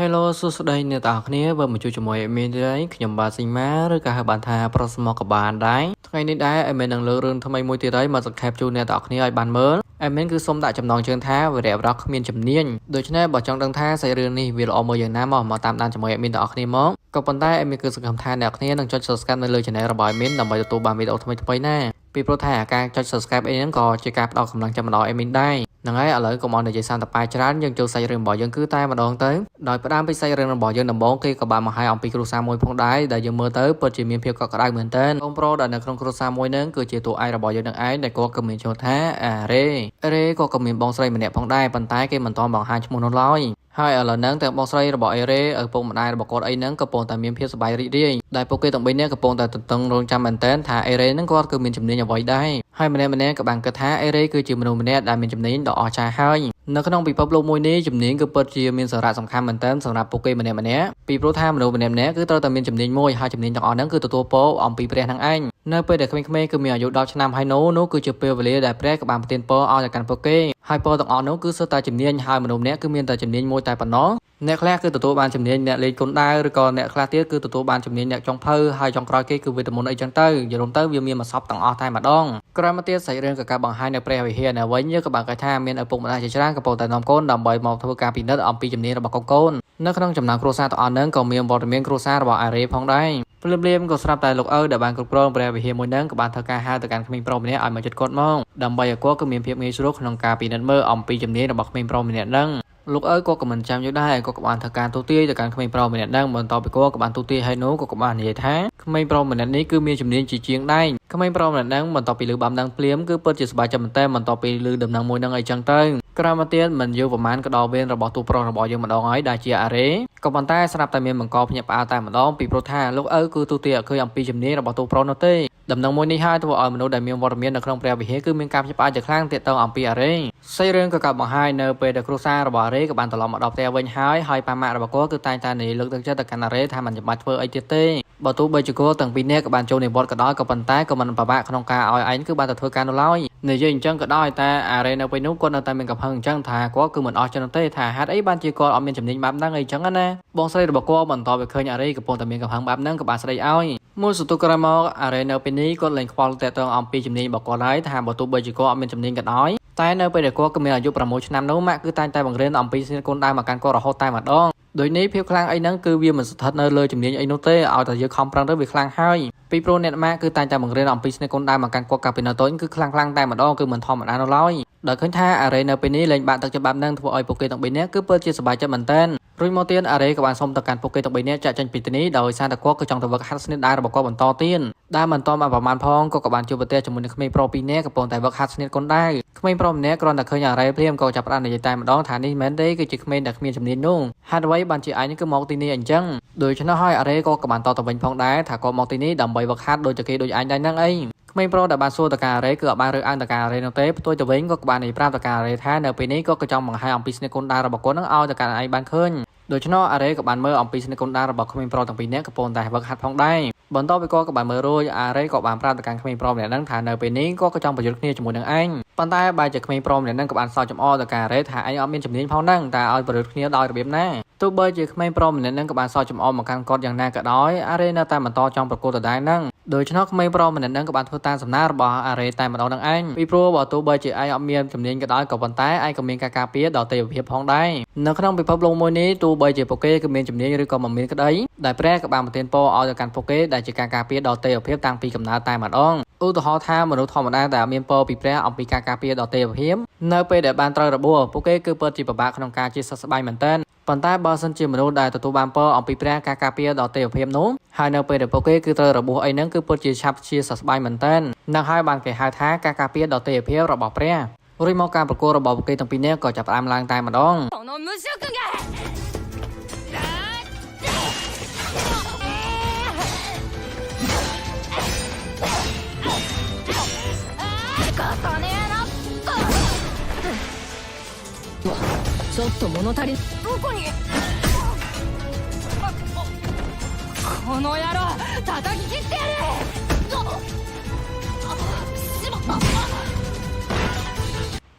Hello សួស្តីអ្នកទាំងអស់គ្នាវិលមកជួបជាមួយអេមីននេះខ្ញុំបាទស៊ីម៉ាឬក៏ហៅបានថាប្រុសស្មោះក៏បានដែរថ្ងៃនេះដែរអេមីននឹងលើករឿងថ្មីមួយទៀតហើយមកសង្ខេបជូនអ្នកទាំងអស់គ្នាឲ្យបានមើលអេមីនគឺសូមដាក់ចំណងជើងថាវីរៈបរិះគ្មានជំនាញដូច្នេះបើចង់ដឹងថាសាច់រឿងនេះវាល្អមើលយ៉ាងណាមកតាមដានជាមួយអេមីនទាំងអស់គ្នាមកក៏ប៉ុន្តែអេមីនគឺសង្ឃឹមថាអ្នកគ្នានឹងចុច Subscribe នៅលើ Channel របស់អេមីនដើម្បីទទួលបានវីដេអូថ្មីៗណាពីព្រោះថាការចុច Subscribe អីហ្នឹងក៏ជាការផ្ដល់កម្លាំងចិត្តមកដល់អេមីនដែរហ្នឹងហើយឥឡូវកុំអោយនិយាយសារតប៉ាច្រើនយើងចូលសាច់រឿងរបស់យើងគឺតែម្ដងទៅដោយផ្ដើមពីសាច់រឿងរបស់យើងដំបូងគេក៏បានបង្ហាញអំពីគ្រួសារមួយផងដែរដែលយើងមើលទៅពិតជាមានភាពកក់ក្ដៅមែនទែនបងប្រុសដែលនៅក្នុងគ្រួសារមួយហ្នឹងគឺជាតួឯករបស់យើងនឹងឯងដែលគាត់ក៏មានឈ្មោះថារ៉េក៏មានបងស្រីម្នាក់ផងដែរប៉ុន្តែគេមិនទាន់បង្ហាញឈ្មោះនោះឡើយហើយឥឡូវហ្នឹងទាំងបងស្រីរបស់អេរ៉េឪពុកម្ដាយរបស់គាត់អីហ្នឹងកំពុងតែមានភាពសប្បាយរីករាយដែលពួកគេទាំង3នាក់កំពុងតែទន្ទឹងរង់ចាំមែនទែនថាអេរ៉េហ្នឹងគាត់គឺមានជំនាញអ្វីដែរហើយម្នាក់ក៏បានគិតថាអេរ៉េគឺជាមនុស្សម្នាក់ដែលមានជំនាញដ៏អស្ចារ្យហើយនៅក្នុងពិភពលោកមួយនេះជំនាញគឺពិតជាមានសារៈសំខាន់មែនទែនសម្រាប់ពួកគេម្នាក់ពីព្រោះថាមនុស្សម្នាក់គឺត្រូវតែមានជំនាញមួយហើយជំនាញទាំងអស់ហ្នឹងគឺទទួលពរអំពីព្រះនឹងឯងនៅពេលដែលក្មេងៗគឺមានអាយុ10ឆ្នាំហើយនោះគឺជាពេលវេលាដែលព្រះក៏បានប្រទានពរឲ្យទៅកាន់ពួកគេហើយពរទាំងអស់នោះគឺសុទ្ធតែជំនាញហើយមនុស្សម្នាក់គឺមានតែជំនាញមួយតែប៉ុណ្ណោះអ្នកខ្លះគឺទទួលបានជំនាញអ្នកលេងកុនដាវឬក៏អ្នកខ្លះទៀតគឺទទួលបានជំនាញអ្នកចុងភៅហើយចុងក្រោយគេគឺវេទមន្តអីចឹងទៅយល់ទៅវាមានមកសពទាំងអស់តែម្ដងក្រោយមកទៀតសាច់រឿងក៏ការបង្ហាញនៅព្រះវិហារនៅវិញយើងក៏បានកត់ថាមានឪពុកម្ដាយជាច្រើនកំពុងតែនាំកូនដើម្បីមកធ្វើការពិនិត្យអំពីជំនាញរបស់កូននៅក្នុងចំណោមគ្រួសារទាំងអស់ហ្នឹងក៏មានវត្តមានគ្រួសាររបស់អារ៉េផងដែរភ្លាមក៏ស្រាប់តែលោកឪដែលបានគ្រប់គ្រងព្រះវិហារមួយហ្នឹងក៏បានធ្វើការហៅទៅកាន់ក្មេងប្រុសម្នាក់ឲ្យមកជិតគាត់មកដើម្បីឲ្យគាត់គឺមានភាពងាយស្រួលក្នុងការពិនិត្យមើលអំពីជំនាញរបស់ក្មេងប្រុសម្នាក់ហ្នឹងលោកឪក៏មិនចាំយូរដែរក៏បានធ្វើការទូទាយទៅកាន់ក្មេងប្រុសម្នាក់ហ្នឹងបន្ទាប់ពីគាត់ក៏បានទូទាយឲ្យនោះក៏បាននិយាយថាក្មេងប្រុសម្នាក់នេះគឺមានជំនាញជាជាងដែរក្មេងប្រុសម្នាក់ហ្នឹងបន្ទាប់ពីឮបាំហ្នឹងភ្លាមគឺពិតជាសប្បាយចិត្តមែនតើបន្ទាប់ពីឮដំណឹងមួយហ្នឹងអីចឹងទៅក្រោយមកទៀតមិនយូរប្រហែលក៏ដល់វេនរបស់ទូប្រុសរបស់យើងម្ដងហើយដែលជាអារ៉េក៏ប៉ុន្តែស្រាប់តែមានបង្កភ្ញាក់ផ្អើលតែម្ដងពីព្រោះថាលោកឪគឺទូទាយអត់ឃើញអំពីជំនាញរបស់ទូប្រុសនោះទេដំណឹងមួយនេះហើយធ្វើឲ្យមនុស្សដែលមានវត្តមាននៅក្នុងព្រះវិហារគឺមានការភ្ញាក់ផ្អើលជាខ្លាំងទាក់ទងអំពីអារ៉េសាច់រឿងក៏កាត់បង្ហាញនៅពេលដែលគ្រួសាររបស់អារ៉េក៏បានត្រឡប់មកដល់ផ្ទះវិញហើយប៉ាម៉ាក់របស់គាត់គឺតែងតែនិយាយលើកទឹកចិត្តទៅកាន់អារ៉េថាមិនចាំបាច់ធ្វើអីទៀតទេបើទោះបីជាគាត់ទាំងពីរនាក់ក៏បានចូលនិវត្តន៍ក៏ដោយក៏ប៉ុន្តែក៏មិនពិបាកក្នុងការឲ្យឯងគឺបានទៅធ្វើការនោះឡើយនិយាយអញ្ចឹងក៏ដោយតែអារ៉េនៅពេលនោះគាត់នៅតែមានកំហឹងអញ្ចឹងថាគាត់គឺមិនអស់ចិត្តទេថាហេតុអីបានជាគាត់អត់មានជំនាញបែបហ្នឹងអីចឹងណាបងស្រីរបស់គាត់បន្តទៅឃើញអារ៉េកំពុងតែមានកំហឹងបែបហ្នឹងក៏បានស្ដីឲ្យមួយសន្ទុះក្រោយមកអារ៉េនៅពេលនេះគាត់លែងខ្វល់តាក់ទងអំពីជំនាញរបស់គាត់ហើយថាបើទោះបីជាគាត់អត់មានជំនាញក៏ដោយតែនៅពេលដែលគាត់គឺមានអាយុ6ឆ្នាំនោះម៉ាក់គឺតែងតែបង្រៀនអំពីស្នេហ៍កូនដើមមកកាន់គាត់រហូតតែម្ដងដោយនេះភាពខ្លាំងអីហ្នឹងគឺវាមិនស្ថិតនៅលើជំនាញអីនោះទេឲ្យតែយើងខំប្រឹងទៅវាខ្លាំងហើយពីព្រោះអ្នកម៉ាក់គឺតែងតែបង្រៀនអំពីស្នេហ៍កូនដើមមកកាន់គាត់កាលពីនៅតូចគឺខ្លាំងតែម្ដងគឺមិនធម្មតានោះឡើយដោយឃើញថាអារ៉េនៅពេលនេះលែងបាក់ទឹកចិត្តបែបហ្នឹងធ្វើឲ្យពួកគេទាំង3នាក់គឺពិតជាសប្បាយចិត្តមែនទែនរួចមកទៀតអារ៉េក៏បានសុំទៅកាន់ពួកគេទាំង3នាក់ចាក់ចេញពីទីនេះដោយសារតែគាត់គឺចង់ទៅវឹកហាត់ស្នេហ៍ដែររបស់គាត់បន្តទៀតដែលមិនទាន់បានប្រមាណផងក៏បានជួបប្រទះជាមួយនឹងក្មេងប្រុស2នាក់កំពុងតែវឹកហាត់ស្នេហ៍កូនដែរក្មេងប្រុសម្នាក់គ្រាន់តែឃើញអារ៉េព្រាមក៏ចាប់ផ្ដើមនិយាយតែម្ដងថានេះមិនមែនទេគឺជាក្មេងដែលគ្មានជំនាញនោះហេតុអ្វីបានជាឯងគឺមកទីនេះអញ្ចឹងដូច្នោះហើយអារ៉េក៏បានតទៅវិញផងដែរថាគាត់មកទីនេះដើម្បីវឹកហាត់ដូចតែគេដូចឯងដែរហ្នឹងអីក្មេងប្រុសដែលបានសួរតការ៉េគឺអត់បានរើសអើងតការ៉េនោះទេផ្ទុយទៅវិញក៏បាននិយាយប្រាប់តការ៉េថានៅពេលនេះក៏ចង់បង្ហាញអំពីស្នេហ៍កូនដែររបស់គាត់នឹងឲ្យតកាឯងបានឃើញដូច្នោះអារ៉េក៏បានមើលអំពីស្នេហ៍កូនដែររបស់ក្មេងប្រុសទាំងពីរនាក់កំពុងតែវឹកហាត់ផងដែរបន្ទាប់ពីគាត់ក៏បានមើលរួចអារ៉េក៏បានប្រាប់ទៅកាន់ក្មេងប្រុសម្នាក់ហ្នឹងថានៅពេលនេះគាត់ក៏ចង់ប្រយុទ្ធគ្នាជាមួយនឹងឯងប៉ុន្តែបែរជាក្មេងប្រុសម្នាក់ហ្នឹងក៏បានសើចចំអកតការ៉េថាឯងអត់មានជំនាញផងហ្នឹងតែឲ្យប្រយុទ្ធគ្នាដោយរបៀបណាទោះបីជាក្មេងប្រុសម្នាក់ហ្នឹងក៏បានសើចចំអកមកកាន់គាត់យ៉ាងណាក៏ដោយអារ៉េនៅតែបន្តចង់ប្រកួតដដែលហ្នឹងដូច្នោះក្មេងប្រុសម្នាក់ហ្នឹងក៏បានធ្វើតាមសំណើរបស់អារ៉េតែម្ដងនឹងឯងពីព្រោះបើទោះបីជាឯងអត់មានជំនាញក៏ដោយក៏ប៉ុន្តែឯងក៏មានការការពារដល់ទេវភាពផងដែរនៅក្នុងពិភពលោកមួយនេះទោះបីជាពួកគេគឺមានជំនាញឬក៏មិនមានក្តីដែលព្រះក៏បានប្រទានពរឲ្យទៅកាន់ពួកគេដែលជាការការពារដល់ទេវភាពតាំងពីកំណើតតែម្ដងឧទាហរណ៍ថាមនុស្សធម្មតាដែលមានពរពីព្រះអំពីការការពារដល់ទេវភាពនៅពេលដែលបានត្រូវរបួសពួកគេគឺពិតជាពិបាកក្នុងការជាសះស្បើយមែនទែនប៉ុន្តែបើសិនជាមនុស្សដែលទទួលបានពរអំពីព្រះការការពារដល់ទេវភាពនោះហើយនៅពេលដែលពួកគេគឺត្រូវរបួសអីហ្នឹងគឺពិតជាឆាប់ជាសះស្បើយមែនទែននឹងហើយបានគេហៅថាការការពារដល់ទេវភាពរបស់ព្រះរួចមកការប្រកួតរបស់ពួកគេទាំងពីរនាក់ក៏ចាប់ផ្ដើមឡើងតែម្ដងちょっと物足りどこにこの野郎叩き切ってやるしまった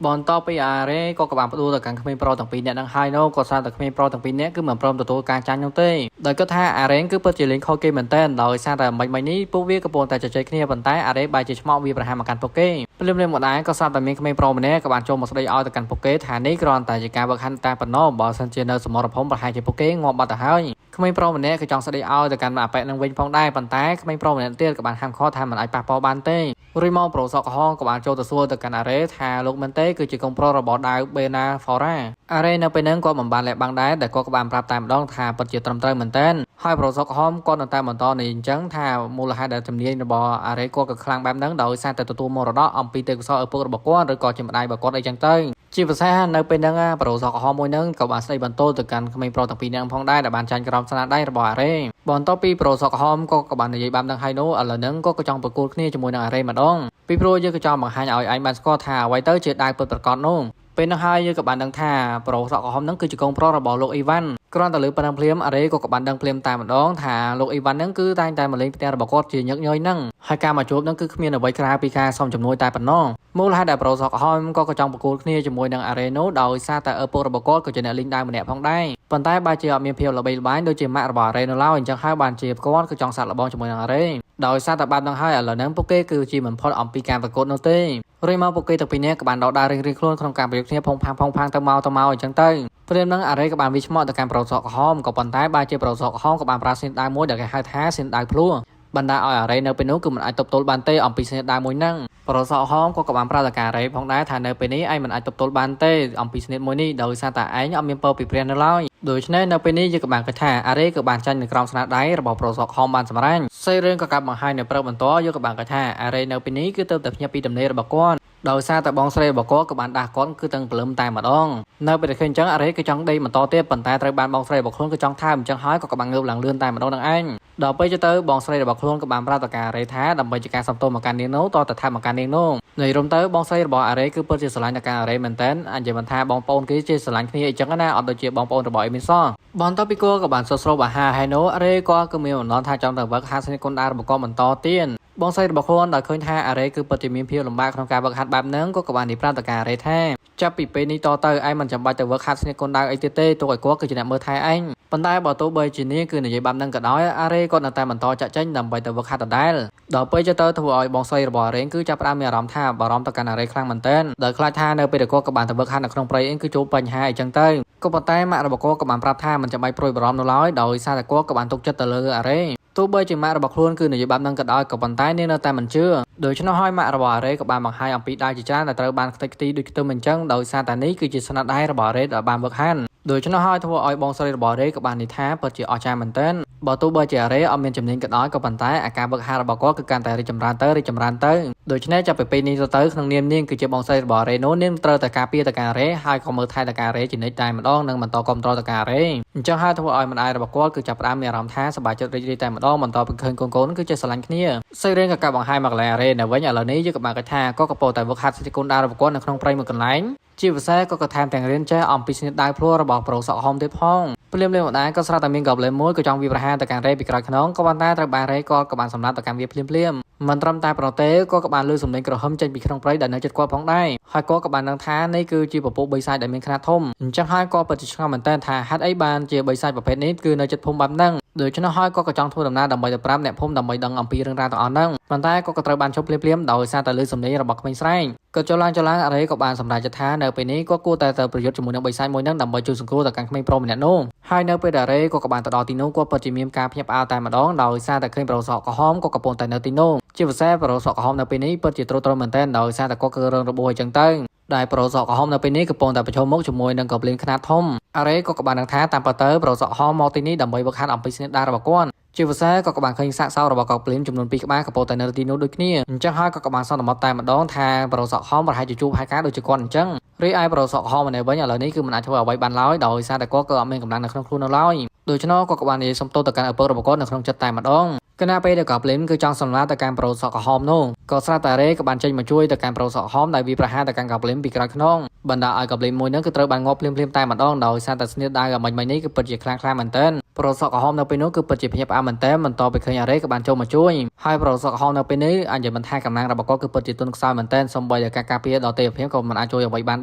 បន្តពីអារ៉េក៏ក្បានផ្ដួលទៅកាន់ក្មេងប្រុសទាំងពីរនាក់នឹងហើយនោះក៏សារតែក្មេងប្រុសទាំងពីរនាក់គឺមិនព្រមទទួលការចាញ់នោះទេដោយគិតថាអារ៉េគឺពិតជាលេងខូចគេមែនទែនដោយសារតែមិននេះពួកវាកំពុងតែជជែកគ្នាប៉ុន្តែអារ៉េបែរជាឆ្មោកវាប្រហារមកកាន់ពួកគេព្រមមកដែរក៏ស្រាប់តែមានក្មេងប្រុសម្នាក់ក៏បានចូលមកស្ដីឲ្យទៅកាន់ពួកគេថានេះគ្រាន់តែជាការវឹកហាត់តែប៉ុណ្ណោះបើសិនជានៅសមរភូមិប្រហែលជាពួកគេងាប់បាត់ទៅហើយក្មេងប្រុសម្នាក់ក៏ចង់ស្ដីឲ្យទៅកាន់អាប៉ែនឹងវិញផងដែរប៉ុន្តែក្មេងប្រុសម្នាក់ទៀតក៏បានហាមឃាត់ថាមិនអាចប៉ះពាល់បានទេរួចមកប្រុសសក់ក្រហមក៏បានចូលទៅសួរទៅកាន់អារ៉េថាលោកមែនទេគឺជាកូនប្រុសរបស់ដាវបេណាហ្វរ៉ាអារ៉េនៅពេលហ្នឹងគាត់មិនបានលាក់បាំងដែរតែគាត់ក៏បានប្រាប់តែម្ដងថាពិតជាត្រឹមត្រូវមែនទែនហើយប្រុសសក់ក្រហមគាត់នៅតែបន្តនិយាយអញ្ចឹងថាមូលហេតុដែលជំនាញរបស់អារ៉េគាត់ក៏ខ្លាំងបែបហ្នឹងដោយសារតែទទួលមរតកអំពីទេពកោសល្យឪពុករបស់គាត់ឬក៏ជាម្ដាយរបស់គាត់អីចឹងទៅជាភាសានៅពេលហ្នឹងប្រុសសក់ក្រហមមួយហ្នឹងក៏បានស្ដីបន្ទោសទៅកាន់ក្មេងប្រុសទាំងពីរនាក់ផងដែរដែលបានចាញ់ក្រោមស្នាដៃរបស់អារ៉េបន្ទាប់ពីប្រុសសក់ក្រហមក៏បាននិយាយបែបហ្នឹងហើយនោះឥឡូវហ្នឹងក៏ចង់ប្រកួតគ្នាជាមួយនឹងអារ៉េម្ដងពីព្រោះយើងក៏ចង់បង្ហាញឲ្យឯងបានស្គាល់ថាអ្វីទៅជាដាវពិតប្រាកដនោះពេលនោះហើយយើងក៏បានដឹងថាប្រុសសក់ក្រហមហ្នឹងគឺជាកូនប្រុសរបស់លោកអ៊ីវ៉ាន់គ្រាន់តែលើប៉ុណ្ណឹងភ្លាមអារ៉េក៏បានដឹងភ្លាមតែម្ដងថាលោកអ៊ីវ៉ាន់ហ្នឹងគឺតែងតែមកលេងផ្ទះរបស់គាត់ជាញឹកញយហ្នឹងហើយការមកជួបហ្នឹងគឺគ្មានអ្វីក្រៅពីការសុំជំនួយតែប៉ុណ្ណោះមូលហេតុដែលប្រុសសក់ក្រហមក៏ចង់ប្រកួតគ្នាជាមួយនឹងអារ៉េនោះដោយសារតែឪពុករបស់គាត់ក៏ជាអ្នកលេងដាវម្នាក់ផងដែរប៉ុន្តែបើជាអត់មានភាពល្បីល្បាញដូចជាម៉ាក់របស់អារ៉េនៅឡើយអញ្ចឹងហើយបានជាគាត់ក៏ចង់សាកល្បងជាមួយនឹងអារ៉េដោយសារតែបែបហ្នឹងហើយឥឡូវហ្នឹងពួកគេគឺជាមិនផុតអំពីការប្រកួតនោះទេរួចមកពួកគេទាំងពីរនាក់ក៏បានដកដាលរៀងៗខ្លួនក្នុងការប្រយុទ្ធគ្នាផុងផាំងទៅមកអញ្ចឹងទៅព្រមនឹងអារ៉េក៏បានវិឆ្មក់ទៅកាន់ប្រុសសក់ក្រហមក៏ប៉ុន្តែបើជាប្រុសសក់ក្រហមក៏បានប្រើសៀនដាវមួយដែលគេហៅថាសៀនដាវភ្លួបណ្ដាឲ្យអារ៉េនៅពេលនោះគឺមិនអាចទប់ទល់បានទេអំពីសៀនដាវមួយហ្នឹងប្រុសសក់ក្រហមក៏បានប្រាប់ទៅកាន់អារ៉េផងដែរថានៅពេលនេះឯងមិនអាចទប់ទល់បានទេអំពីសៀនមួយនេះដោយសារតែឯងអត់មានពរពីព្រះនៅឡើយដូច្នេះនៅពេលនេះយើងក៏បានគិតថាអារ៉េក៏បានចាញ់នៅក្រោមស្នាដៃរបស់ប្រុសសក់ក្រហមបានសម្រេចសេរីរឿងក៏កាប់បង្ហាញនៅព្រឹកបន្តយើងក៏បានគិតថាអារ៉េនៅពេលនេះគឺទៅតែភ្ញាក់ពីដំណេករបស់គាត់ដោយសារតែបងស្រីរបស់គាត់ក៏បានដាស់គាត់គឺទាំងព្រលឹមតែម្ដងនៅពេលដែលឃើញអញ្ចឹងអារ៉េក៏ចង់ដេកបន្តទៀតប៉ុន្តែត្រូវបានបងស្រីរបស់ខ្លួនក៏ចង់ថែមអញ្ចឹងហើយក៏បានងើបឡើងលឿនតែម្ដងនឹងឯងដល់ពេលទៅបងស្រីរបស់ខ្លួនក៏បានប្រាប់ទៅអារ៉េថាដើម្បីជាការសំទោសមកកាន់នាងនោះតតែថែមមកកាន់នាងនោះនិយាយរួមទៅបងស្រីរបស់អារ៉េគឺពិតជាស្រឡាញ់ទៅកាន់អារ៉េមែនតើអញ្ចឹងមិនថាបងប្អូនគេជាស្រឡាញ់គ្នាអញ្ចឹងណាអត់ដូចជាបងប្អូនរបស់អេមីនសោះបន្ទាប់ពីគាត់ក៏បានសោកស្រូបអាហារហើយនោះអារ៉េគាត់ក៏មានបំណងថាចង់ទៅវឹកហាត់សនិទ្ធគុនដាររបស់គាត់បន្តទៀតបងស្រីរបស់ខ្លួនដែលឃើញថាអារ៉េគឺពិតជាមានភាពលំបាកក្នុងការវឹកហាត់បែបហ្នឹងក៏បាននិយាយប្រាប់ទៅកាន់អារ៉េថាចាប់ពីពេលនេះតទៅឯងមិនចាំបាច់ទៅវឹកហាត់ស្និទ្ធគុនដារអីទៀតទេទោះឲ្យគាត់គឺជាអ្នកមើលថែឯងប៉ុន្តែបើទោះបីជានេះគឺនិយាយបែបហ្នឹងក៏ដោយអារ៉េគាត់នៅតែបន្តចាក់ចេញដើម្បីទៅវឹកហាត់ដដែលដល់ពេលទៅធ្វើឲ្យបងស្រីរបស់អារ៉េគឺចាប់ផ្ដើមមានអារម្មណ៍ថាបារម្ភទៅកាន់អារ៉េខ្លាំងមែនទែនដោយខ្លាចថានៅពេលដែលគាត់ក៏បានទៅវឹកហាត់នៅក្នុងព្រៃអីគឺជួបបញ្ហាអីចឹងទៅក៏ប៉ុន្តែម៉ាក់របស់គាត់ក៏បានប្រាប់ថាមិនចាំបាច់ព្រួយបារម្ភនោះឡើយដោយសារតែគាត់ក៏បានទុកចិត្តទៅលើអារ៉េទោះបីជាម៉ាក់របស់ខ្លួនគឺនិយាយបែបហ្នឹងក៏ដោយក៏ប៉ុន្តែនាងនៅតែមិនជឿដូច្នោះហើយម៉ាក់របស់អារ៉េក៏បានបង្ហាញអំពីដាវជាច្រើនដែលត្រូវបានខ្ទេចខ្ទីដូចខ្ទឹមអញ្ចឹងដោយសារតែនេះគឺជាស្នាដៃរបស់អារ៉េដែលបានវឹកហាត់ដូច្នោះហើយធ្វើឲ្យបងស្រីរបស់អារ៉េក៏បាននិយាយថាពិតជាអស្ចារ្យមែនទែនបើទោះបីជាអារ៉េអត់មានជំនាញក៏ដោយក៏ប៉ុន្តែអាការវឹកហាត់របស់គាត់គឺកាន់តែរីកចម្រើនទៅដូច្នេះចាប់ពីពេលនេះទៅក្នុងនាងគឺជាបងស្រីរបស់អារ៉េនោះនាងត្រូវតែការពារទៅកាន់អារ៉េហើយក៏មើលថែទៅកាន់អារ៉េជានិច្ចតែម្ដងនិងបន្តគ្រប់គ្រងទៅកាន់អារ៉េអញ្ចឹងហើយធ្វើឲ្យម្ដាយរបស់គាត់គឺចាប់ផ្ដើមមានអារម្មណ៍ថាសប្បាយចិត្តរីករាយតែម្ដងបន្តពីឃើញកូនៗគឺជាស្រឡាញ់គ្នាសេរីរឿងក៏កាប់បង្ហាញមកកន្លែងអារ៉េនៅវិញឥឡូវនេះយើងក៏បានគិតថាក៏កំពុងតែវឹកហាត់សិទ្ធិគុនដាររបស់គាត់នៅក្នុងព្រៃមួយកន្លែងជាពិសេសក៏ថែមទាំងរៀនចេះអំពីស្និទ្ធដាវភ្លួរបស់ប្រុសសក់ហមទៀតផងភ្លាមម្ដាយក៏ស្រាប់តែមានកាប់លេមួយក៏ចង់វាប្រហារទៅកាន់រ៉េពីក្រោយខ្នងក៏ប៉ុន្តែត្រូវបានរ៉េក៏បានសម្លាប់ទៅកាន់វាភ្លាមមិនត្រឹមតែប្រទេក៏បានលឺសំឡេងក្រហមចេញពីក្នុងព្រៃដែលនៅជិតគាត់ផងដែរហើយក៏បានដឹងថានេះគឺជាពពុះបីសាច់ដែលមានខ្នាតធំអញ្ចឹងហើយក៏ពិតជាឆ្ងល់មែនតើថាហេតុអីបានជាបីសាច់ប្រភេទនេះគឺនៅជិតភូមិបែបហ្នឹងដូច្នោះហើយក៏ចង់ធ្វើដំណើរដើម្បីទៅប្រាប់អ្នកភូមិដើម្បីដឹងអំពីរឿងរ៉ាវទាំងអស់ហ្នឹងប៉ុន្តែក៏ត្រូវបានជប់ភ្លាមដោយសារតែលឺសំឡេងរបស់ក្មេងស្រីក៏ចុះឡើងអារ៉េក៏បានសម្រេចចិត្តថានៅពេលនេះក៏គួរតែទៅប្រយុទ្ធជាមួយនឹងបីសាច់មួយហ្នឹងដើម្បីជួយសង្គ្រោះទៅកាន់ក្មេងប្រុសម្នាក់នោះហើយនៅពេលដែលអារ៉េក៏បានទៅដល់ទីនោះក៏ពិតជាមានការភ្ញាក់ផ្អើលតែម្ដងដោយសារតែឃើញប្រុសសក់ក្រហមក៏កំពុងតែនៅទីនោះជាពិសេសប្រុសសក់ក្រហមនៅពេលនេះពិតជាទ្រុឌទ្រោមមែនទែនដោយសារតែគាត់គឺរឿងរបួសអញ្ចឹងទៅដែលប្រុសសក់ក្រហមនៅពេលនេះកំពុងតែប្រឈមមុខជាមួយនឹងកោប្លេនខ្នាតធំអារ៉េក៏បានដឹងថាតាមពិតទៅប្រុសសក់ក្រហមមកទីនេះដើម្បីវឹកហាត់អំពីស្នេហ៍ដារបស់គាត់ជាភាសាក៏បានឃើញសាកសោរបស់កោប្លេនចំនួន2ក្បាលកំពុងតែនៅទីនោះដូចគ្នាអញ្ចឹងហើយក៏បានសន្មតតែម្ដងថាប្រុសសក់ក្រហមប្រហែលជាជួបហេតុការណ៍ដូចជាគាត់អញ្ចឹងរីឯប្រុសសក់ក្រហមនៅវិញឥឡូវនេះគឺមិនអាចធ្វើអ្វីបានឡើយដោយសារតែគាត់ក៏អត់មានកម្លាំងនៅក្នុងខ្លួននៅឡើយដូច្នោះក៏បាននិយាយសុំទោសទៅកាន់ឪពុករបស់គាត់នៅក្នុងចិត្តតែម្ដងគណៈពេលដែលកោប្លេនគឺចង់សម្លាប់ទៅកាន់ប្រុសសក់ក្រហមនោះក៏ស្រាប់តែរ៉េក៏បានចេញមកជួយទៅកាន់ប្រុសសក់ក្រហមដែលវាប្រហារទៅកាន់កោប្លេនពីក្រោយខ្នងបណ្ដាឲ្យកោប្លេនមួយនឹងគឺត្រូវបានងាប់ភ្លាមតែម្ដងដោយសារតែស្នៀតដៅអាមិញនេះគឺពិតជាខ្លាំងមែនទែន ប្រូសក់ក្រហមនៅពេលនោះគឺពិតជាភ្ញាក់ផ្អើលមែនទែនបន្ទាប់ពីឃើញអារ៉េក៏បានចូលមកជួយហើយប្រូសក់ក្រហមនៅពេលនេះអាចនិយាយមិនថាកម្លាំងរបស់គាត់គឺពិតជាទន់ខ្សោយមែនទែនសូម្បីតែការការពារដល់ទេវភាពក៏មិនអាចជួយអ្វីបាន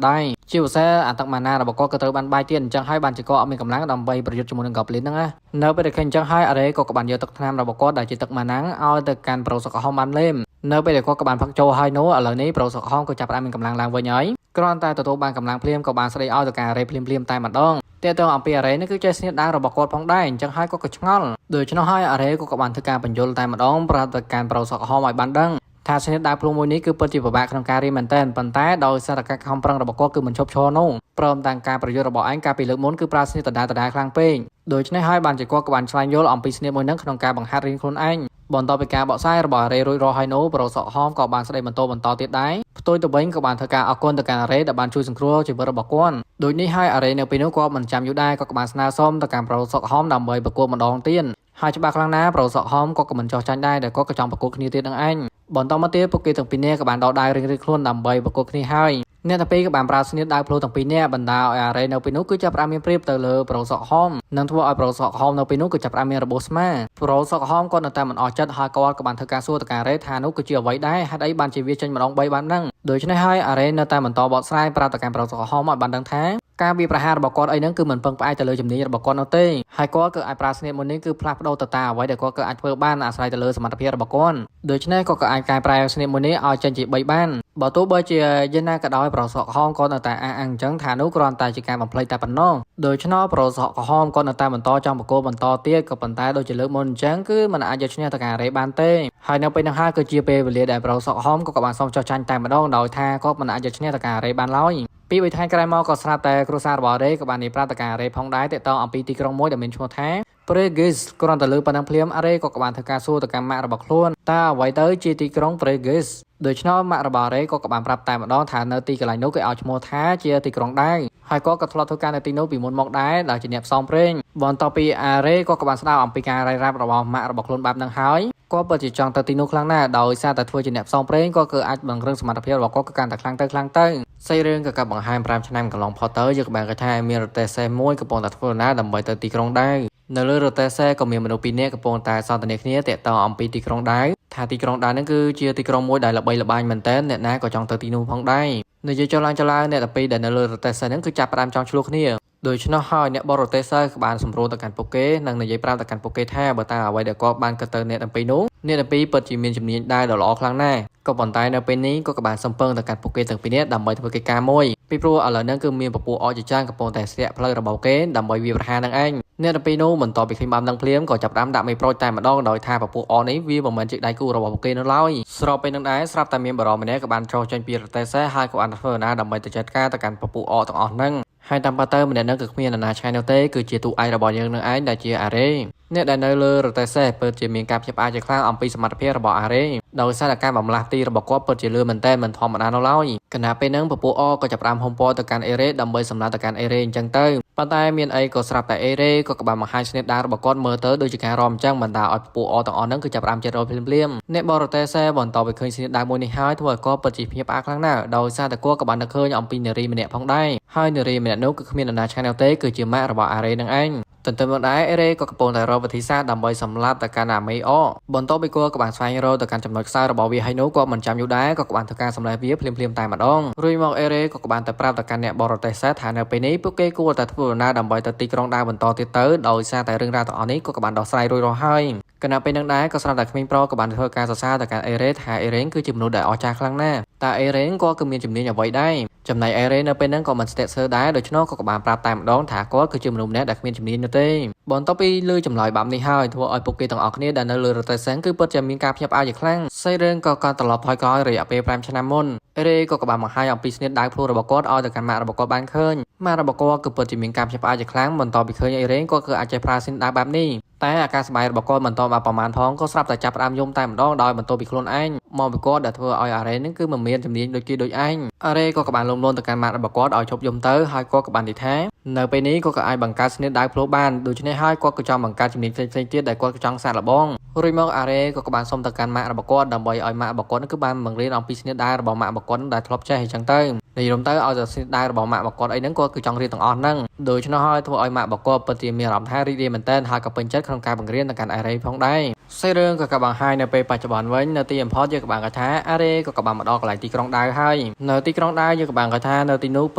ដែរជាពិសេសអត្តមាណារបស់គាត់ក៏ត្រូវបានបាយទៀតអញ្ចឹងហើយបានជាគាត់អត់មានកម្លាំងដើម្បីប្រយុទ្ធជាមួយនឹង Goblin ហ្នឹងណានៅពេលដែលឃើញអញ្ចឹងហើយអារ៉េក៏បានយកទឹកថ្នាំរបស់គាត់ដែលជាទឹកម៉ាណាំងឲ្យទៅកាន់ប្រូសក់ក្រហមបានលេមនៅពេលដែលគាត់ក៏បានផឹកចូលហើយនោះឥឡូវនេះប្រូសក់ក្រហមក៏ចាប់ផ្ដើមមានកម្លាំងឡើងវិញហើយគ្រាន់តែទទួលបានកម្លាំងភ្លាមក៏បានស្ដីឲ្យទៅកាន់អារ៉េភ្លាមតែម្ដងតែទៅអំពីអារ៉េនេះគឺចេះស្នៀតដាវរបស់គាត់ផងដែរអញ្ចឹងហើយគាត់ក៏ឆ្ងល់ដូច្នោះហើយអារ៉េក៏បានធ្វើការបញ្យល់តែម្ដងប្រាប់ទៅកាន់ប្រូសក់ក្រហមឲ្យបានដឹងថាស្នៀតដាវភ្លុងមួយនេះគឺពិតជាពិបាកក្នុងការរៀនមែនទែនប៉ុន្តែដោយសារតែការខំប្រឹងរបស់គាត់គឺមិនឈប់ឈរនោះព្រមទាំងការប្រយុទ្ធរបស់ឯងកាលពីលើកមុនគឺប្រើស្នៀតដដែលខ្លាំងពេកដូច្នេះហើយបានជាគាត់ក៏បានឆ្លងយល់អំពីស្នៀតមួយនឹងក្នុងការបង្ហាត់រៀនខ្លួនឯងបន្ទាប់ពីការបកស្រាយរបស់អារ៉េរួចរាល់ហើយនោះប្រូសក់ក្រហមក៏បានស្ដីបន្តទៀតដែរផ្ទុយទៅវិញក៏បានធ្វើការអរគុណទៅកាន់អារ៉េដែលបានជួយសង្គ្រោះជីវិតរបស់គាត់ដូចនេះហើយអារ៉េនៅពេលនោះក៏មិនចាំយូរដែរក៏បានស្នើសុំទៅកាន់ប្រូសក់ក្រហមដើម្បីប្រកួតម្ដងទៀតហើយច្បាស់ខ្លាំងណាស់ប្រូសក់ក្រហមក៏មិនចោះចាញ់ដែរដែលគាត់ក៏ចង់ប្រកួតគ្នាទៀតនឹងឯងបន្តមកទៀតពួកគេទាំងពីរនាក់ក៏បានដោះដៃរៀងៗខ្លួនដើម្បីប្រកួតគ្នាហើយអ្នកទាំងពីរក៏បានប្រើស្នៀតដាវភ្លោទាំងពីរនាក់បណ្ដាឲ្យអារ៉េនៅពេលនោះគឺចាប់ផ្ដើមមានព្រៀបទៅលើប្រូសក់ក្រហមនិងធ្វើឲ្យប្រូសក់ក្រហមនៅពេលនោះគឺចាប់ផ្ដើមមានរបួសស្មាប្រូសក់ក្រហមគាត់នៅតែមិនអស់ចិត្តហើយគាត់ក៏បានធ្វើការសួរទៅកាន់អារ៉េថានោះគឺជាអ្វីដែរហេតុអីបានជាវាចេញម្ដង3បានហ្នឹងដូច្នេះហើយអារ៉េនៅតែបន្តបកស្រាយប្រាប់ទៅកាន់ប្រូសក់ក្រហមឲ្យបានដឹងថាការវាប្រហាររបស់គាត់អីហ្នឹងគឺមិនពឹងផ្អែកទៅលើជំនាញរបស់គាត់នោះទេហើយគាត់ក៏អាចប្រើស្នៀតមួយនេះគឺផ្លាស់ប្ដូរទៅតាមអ្វីដែលគាត់ក៏អាចធ្វើបានអាស្រ័យទៅលើសមត្ថភាពរបស់គាត់ដូច្នេះគាត់ក៏អាចកែប្រែស្នៀតមួយនេះឲ្យចេញជា3បានបើទោះបីជាយ៉ាងណាក៏ដោយប្រូសក់ក្រហមគាត់នៅតែអះអាងអញ្ចឹងថានោះគ្រាន់តែជាការបំភ្លេចតែប៉ុណ្ណោះដូច្នោះប្រូសក់ក្រហមគាត់នៅតែបន្តចង់ប្រកួតបន្តទៀតក៏ប៉ុន្តែដូចជាលើកមុនអញ្ចឹងគឺមិនអាចយកឈ្នះទៅកាន់អារ៉េបានទេហើយនៅពេលហ្នឹងហើយគឺជាពេលវេលាដែលប្រូសក់ក្រហមក៏បានសុំចោះចាញ់តែម្ដងដោយថាគាត់មិនអាចយកឈ្នះទៅកាន់អារ៉េបានឡើយពី3ថ្ងៃក្រោយមកក៏ស្រាប់តែគ្រួសាររបស់អារ៉េក៏បាននិយាយប្រាប់ទៅកាន់អារ៉េផងដែរទាក់ទងអំពីទីក្រុងមួយដែលមានឈ្មោះថា Preges គ្រាន់តែលើប៉ុណ្ណឹងភ្លាមអារ៉េក៏បានធ្វើការសួរទៅកាន់ម៉ាក់របស់ខ្លួនតើអ្វីទៅជាទីក្រុង Preges ដូច្នោះម៉ាក់របស់អារ៉េក៏បានប្រាប់តែម្ដងថានៅទីកន្លែងនោះគេឲ្យឈ្មោះថាជាទីក្រុងដែរហើយគាត់ក៏ធ្លាប់ធ្វើការនៅទីនោះពីមុនមកដែរដែលជាអ្នកផ្សងព្រេងបន្ទាប់ពីអារ៉េក៏បានស្ដាប់អំពីការរាយរាប់របស់ម៉ាក់របស់ខ្លួនបែបហ្នឹងហើយគាត់ពិតជាចង់ទៅទីនោះខ្លាំងណាស់ដោយសារតែធ្វើជាអ្នកផ្សងព្រេងក៏គឺអាចបង្រឹងសមត្ថភាពរបស់គាត់ក៏កាន់តែខ្លាំងទៅសេរឿងក៏កាប់បង្ហាញ5ឆ្នាំកន្លងផុតទៅយើងក៏បានគេថាមានរទេះសេះមួយកំពុងតែធ្វើដំណើរដើម្បីទៅទីក្រុងដែរនៅលើរទេះសេះក៏មានមនុស្ស2នាក់កំពុងតែសន្ទនាគ្នាទាក់ទងអំពីទីក្រុងដែរថាទីក្រុងដែរហ្នឹងគឺជាទីក្រុងមួយដែលល្បីល្បាញមែនទែនអ្នកណាក៏ចង់ទៅទីនោះផងដែរនិយាយចុះឡើងអ្នកទាំងពីរដែលនៅលើរទេះសេះហ្នឹងគឺចាប់ផ្ដើមចង់ឆ្លោះគ្នាដូច្នោះហើយអ្នកបរទេះសេះក៏បានសម្រួលទៅកាន់ពួកគេនិងនិយាយប្រាប់ទៅកាន់ពួកគេថាបើតើអ្វីដែលគាត់បានគិតទៅអ្នកទាំងពីរនោះអ្នកទាំងពីរពិតជាមានជំនាញដែរដ៏ល្អខ្លាំងណាស់ក៏ប៉ុន្តែនៅពេលនេះក៏បានសំពឹងទៅកាន់ពួកគេទាំងពីរនាក់ដើម្បីធ្វើកិច្ចការមួយពីព្រោះឥឡូវហ្នឹងគឺមានពពួកអជាច្រើនកំពុងតែស្ទាក់ផ្លូវរបស់គេដើម្បីវាប្រហារនឹងឯងអ្នកទាំងពីរនោះបន្ទាប់ពីឃើញបាននឹងភ្លាមក៏ចាប់ផ្ដើមដាក់មេប្រូចតែម្ដងដោយថាពពួកអនេះវាមិនមែនជាដៃគូរបស់ពួកគេនៅឡើយស្របពេលនឹងដែរស្រាប់តែមានបរិមម្នាក់ក៏បានចោះចេញពីរទេះសេះហើយក៏បានធ្វើដំណើរដើម្បីទៅចាត់ការទៅកាន់ពពួកអទាំងអស់ហ្នឹងហើយតាមពិតទៅម្នាក់ហ្នឹងគឺគ្មាននរណាឆ្ងាយនោះទេគឺជាទូឯករបស់យើងនឹងឯងដែលជាអារ៉េអ្នកដែលនៅលើរទេះសេះពិតជាមានការភ្ញាក់ផ្អើលជាខ្លាំងអំពីសមត្ថភាពរបស់អារ៉េដោយសារតែការបំលាស់ទីរបស់គាត់ពិតជាលឿនមែនទែនមិនធម្មតានោះឡើយគណៈពេលហ្នឹងពពួកអក៏ចាប់ផ្ដើមហុំព័ទ្ធទៅកាន់អេរ៉េដើម្បីសម្លាប់ទៅកាន់អេរ៉េអញ្ចឹងទៅប៉ុន្តែមានអីក៏ស្រាប់តែអេរ៉េក៏បានបង្ហាញស្នេហ៍ដារបស់គាត់មើលទៅដូចជាការរំអញ្ចឹងបណ្ដាឲ្យពពួកអទាំងអស់ហ្នឹងគឺចាប់ផ្ដើមចិត្តរលភ្លាមអ្នកបរទេះសេះបន្តទៅឃើញស្នេហ៍ដាមួយនេះហើយធ្វើឲ្យគាត់ពិតជាភ្ញាក់ផ្អើលខ្លាំងណាស់ដោយសារតែគាត់ក៏បាននឹកឃើញអំពីនារីម្នាក់ផងដែរហើយនារីម្នាក់នោះគឺគ្មាននរណាឆ្ងាយនោះទេគឺជាម៉ាក់របស់អារ៉េនឹងឯងទន្ទឹមនឹងដែរអេរ៉េក៏កំពុងតែរកវិធីសាស្ត្រដើម្បីសម្លាប់ទៅកាន់អាមេអបន្ទាប់ពីគាត់ក៏បានស្វែងរកទៅកាន់ចំណុចខ្សោយរបស់វាហើយនោះគាត់មិនចាំយូរដែរក៏បានធ្វើការសម្លាប់វាភ្លាមតែម្ដងរួចមកអេរ៉េក៏បានទៅប្រាប់ទៅកាន់អ្នកបរទេះសេះថានៅពេលនេះពួកគេគួរតែធ្វើដំណើរដើម្បីទៅទីក្រុងដែរបន្តទៀតទៅដោយសារតែរឿងរ៉ាវទាំងអស់នេះក៏បានដោះស្រាយរួចរាល់ហើយគណៈពេលនឹងដែរក៏ស្រាប់តែក្មេងប្រុសក៏បានធ្វើការសរសើរទៅកាន់អេរ៉េថាអេរ៉េគឺជាមនុស្សដែលអស្ចារ្យខ្លាំងណាស់តែអេរ៉េក៏គឺមានជំនាញអ្វីដែរចំណែកអេរ៉េនៅពេលហ្នឹងក៏មិនស្ទាក់ស្ទើរដែរដូច្នោះក៏បានប្រាប់តែម្ដងថាគាត់គឺជាមនុស្សម្នាក់ដែលគ្មានជំនាញនោះទេបន្ទាប់ពីលើចម្លើយបែបនេះហើយធ្វើឲ្យពួកគេទាំងអស់គ្នាដែលនៅលើរទេះសេះគឺពិតជាមានការភ្ញាក់ផ្អើលយ៉ាងខ្លាំងសេរីរឿងក៏កាន់ត្រឡប់ថយក្រោយរយៈពេល5ឆ្នាំមុនអេរ៉េក៏បានបង្ហាញអំពីស្នេហ៍ដៅខ្លួនរបស់គាត់ឲ្យទៅកាន់ម៉ាក់របស់គាត់បានឃើញម៉ាក់របស់គាត់គឺពិតជាមានការភ្ញាក់ផ្អើលយ៉ាងខ្លាំងបន្ទាប់ពីឃើញអេរ៉េក៏គឺអាចចេះប្រើស្នេហ៍ដៅបែបនេះតែអាការសម្ដែងរបស់គាត់មិនតបបានប្រមាណផងក៏ស្រាប់តែចាប់ផ្ដើមយំតែម្ដងដោយបន្ទាប់ពីខ្លួនឯងមកពីគាត់ដែលធ្វើឲ្យអារ៉េនឹងគឺមិនមានជំនាញដូចគេដូចឯងអារ៉េក៏បានលំលន់ទៅកាន់ម៉ាក់របស់គាត់ឲ្យជប់យំទៅហើយគាត់ក៏បាននិយាយថា នៅពេលនេះគាត់ក៏អាចបង្កើតស្នេហ៍ដៅផ្លោះបានដូច្នេះហើយគាត់ក៏ចង់បង្កើតជំនាញផ្សេងៗទៀតដែលគាត់ក៏ចង់សាកល្បងរួចមកអារ៉េក៏បានសុំទៅកាន់ម៉ាក់របស់គាត់ដើម្បីឲ្យម៉ាក់របស់គាត់គឺបានបង្រៀនអំពីស្នេហ៍ដៅរបស់ម៉ាក់របស់គាត់ដែលធ្លាប់ចេះអញ្ចឹងទៅនិយាយរំទៅឲ្យតែស្នេហ៍ដៅរបស់ម៉ាក់របស់គាត់អីហ្នឹងគាត់គឺចង់រៀនទាំងអស់ហ្នឹងដូច្នោះហើយធ្វើឲ្យម៉ាក់របស់គាត់ពិតជាមានអារម្មណ៍ថារីករាយមែនទែនហើយក៏ពេញចិត្តក្នុងការបង្រៀនទៅកាន់អារ៉េផងដែរសេរឿងក៏ក៏បង្ហាញនៅពេលបច្ចុប្បន្នវិញនៅទី import យើងក៏បានគាត់ថាអារ៉េក៏បានមកដល់កន្លែងទីក្រុងដៅហើយនៅទីក្រុងដៅយើងក៏បានគាត់ថានៅទីនោះព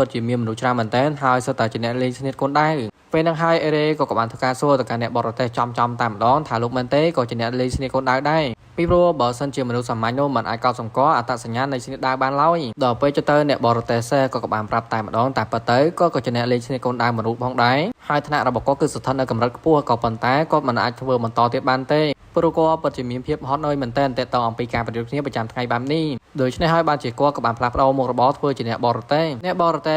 ិតជាមានមនុស្សច្រើនមែនទែនហើយសុទ្ធតែជាអ្នកលេងស្នេហ៍កូនដៅពេលហ្នឹងហើយអេរ៉េក៏បានធ្វើការសួរទៅកាន់អ្នកបរទេសចំតែម្ដងថាលោកមែនទេក៏ជាអ្នកលេងស្នេហ៍កូនដៅដែរពីព្រោះបើសិនជាមនុស្សសាមញ្ញនោះមិនអាចកត់សម្គាល់អត្តសញ្ញាណនៃស្នេហ៍ដៅបានឡើយដល់ពេលទៅអ្នកបរទេសក៏បានប្រាប់តែម្ដងតែពិតទៅក៏ជាអ្នកលេងស្នេហ៍កូនដៅមនុស្សផងដែរហើយថ្នាក់របស់គាត់គឺស្ថិតនៅកម្រិតខ្ពស់ក៏ប៉ុន្តែគាត់មិនអាចធ្វើបន្តទៀតបានទេព្រោះគាត់ពិតជាមានភាពហត់នឿយមែនទែនទាក់ទងអំពីការប្រយុទ្ធគ្នាប្រចាំថ្ងៃបែបនេះដូច្នេះហើយបានជាគាត់ក៏បានផ្លាស់ប្ដូរមុខរបរធ្វើជាអ្នកបរទេ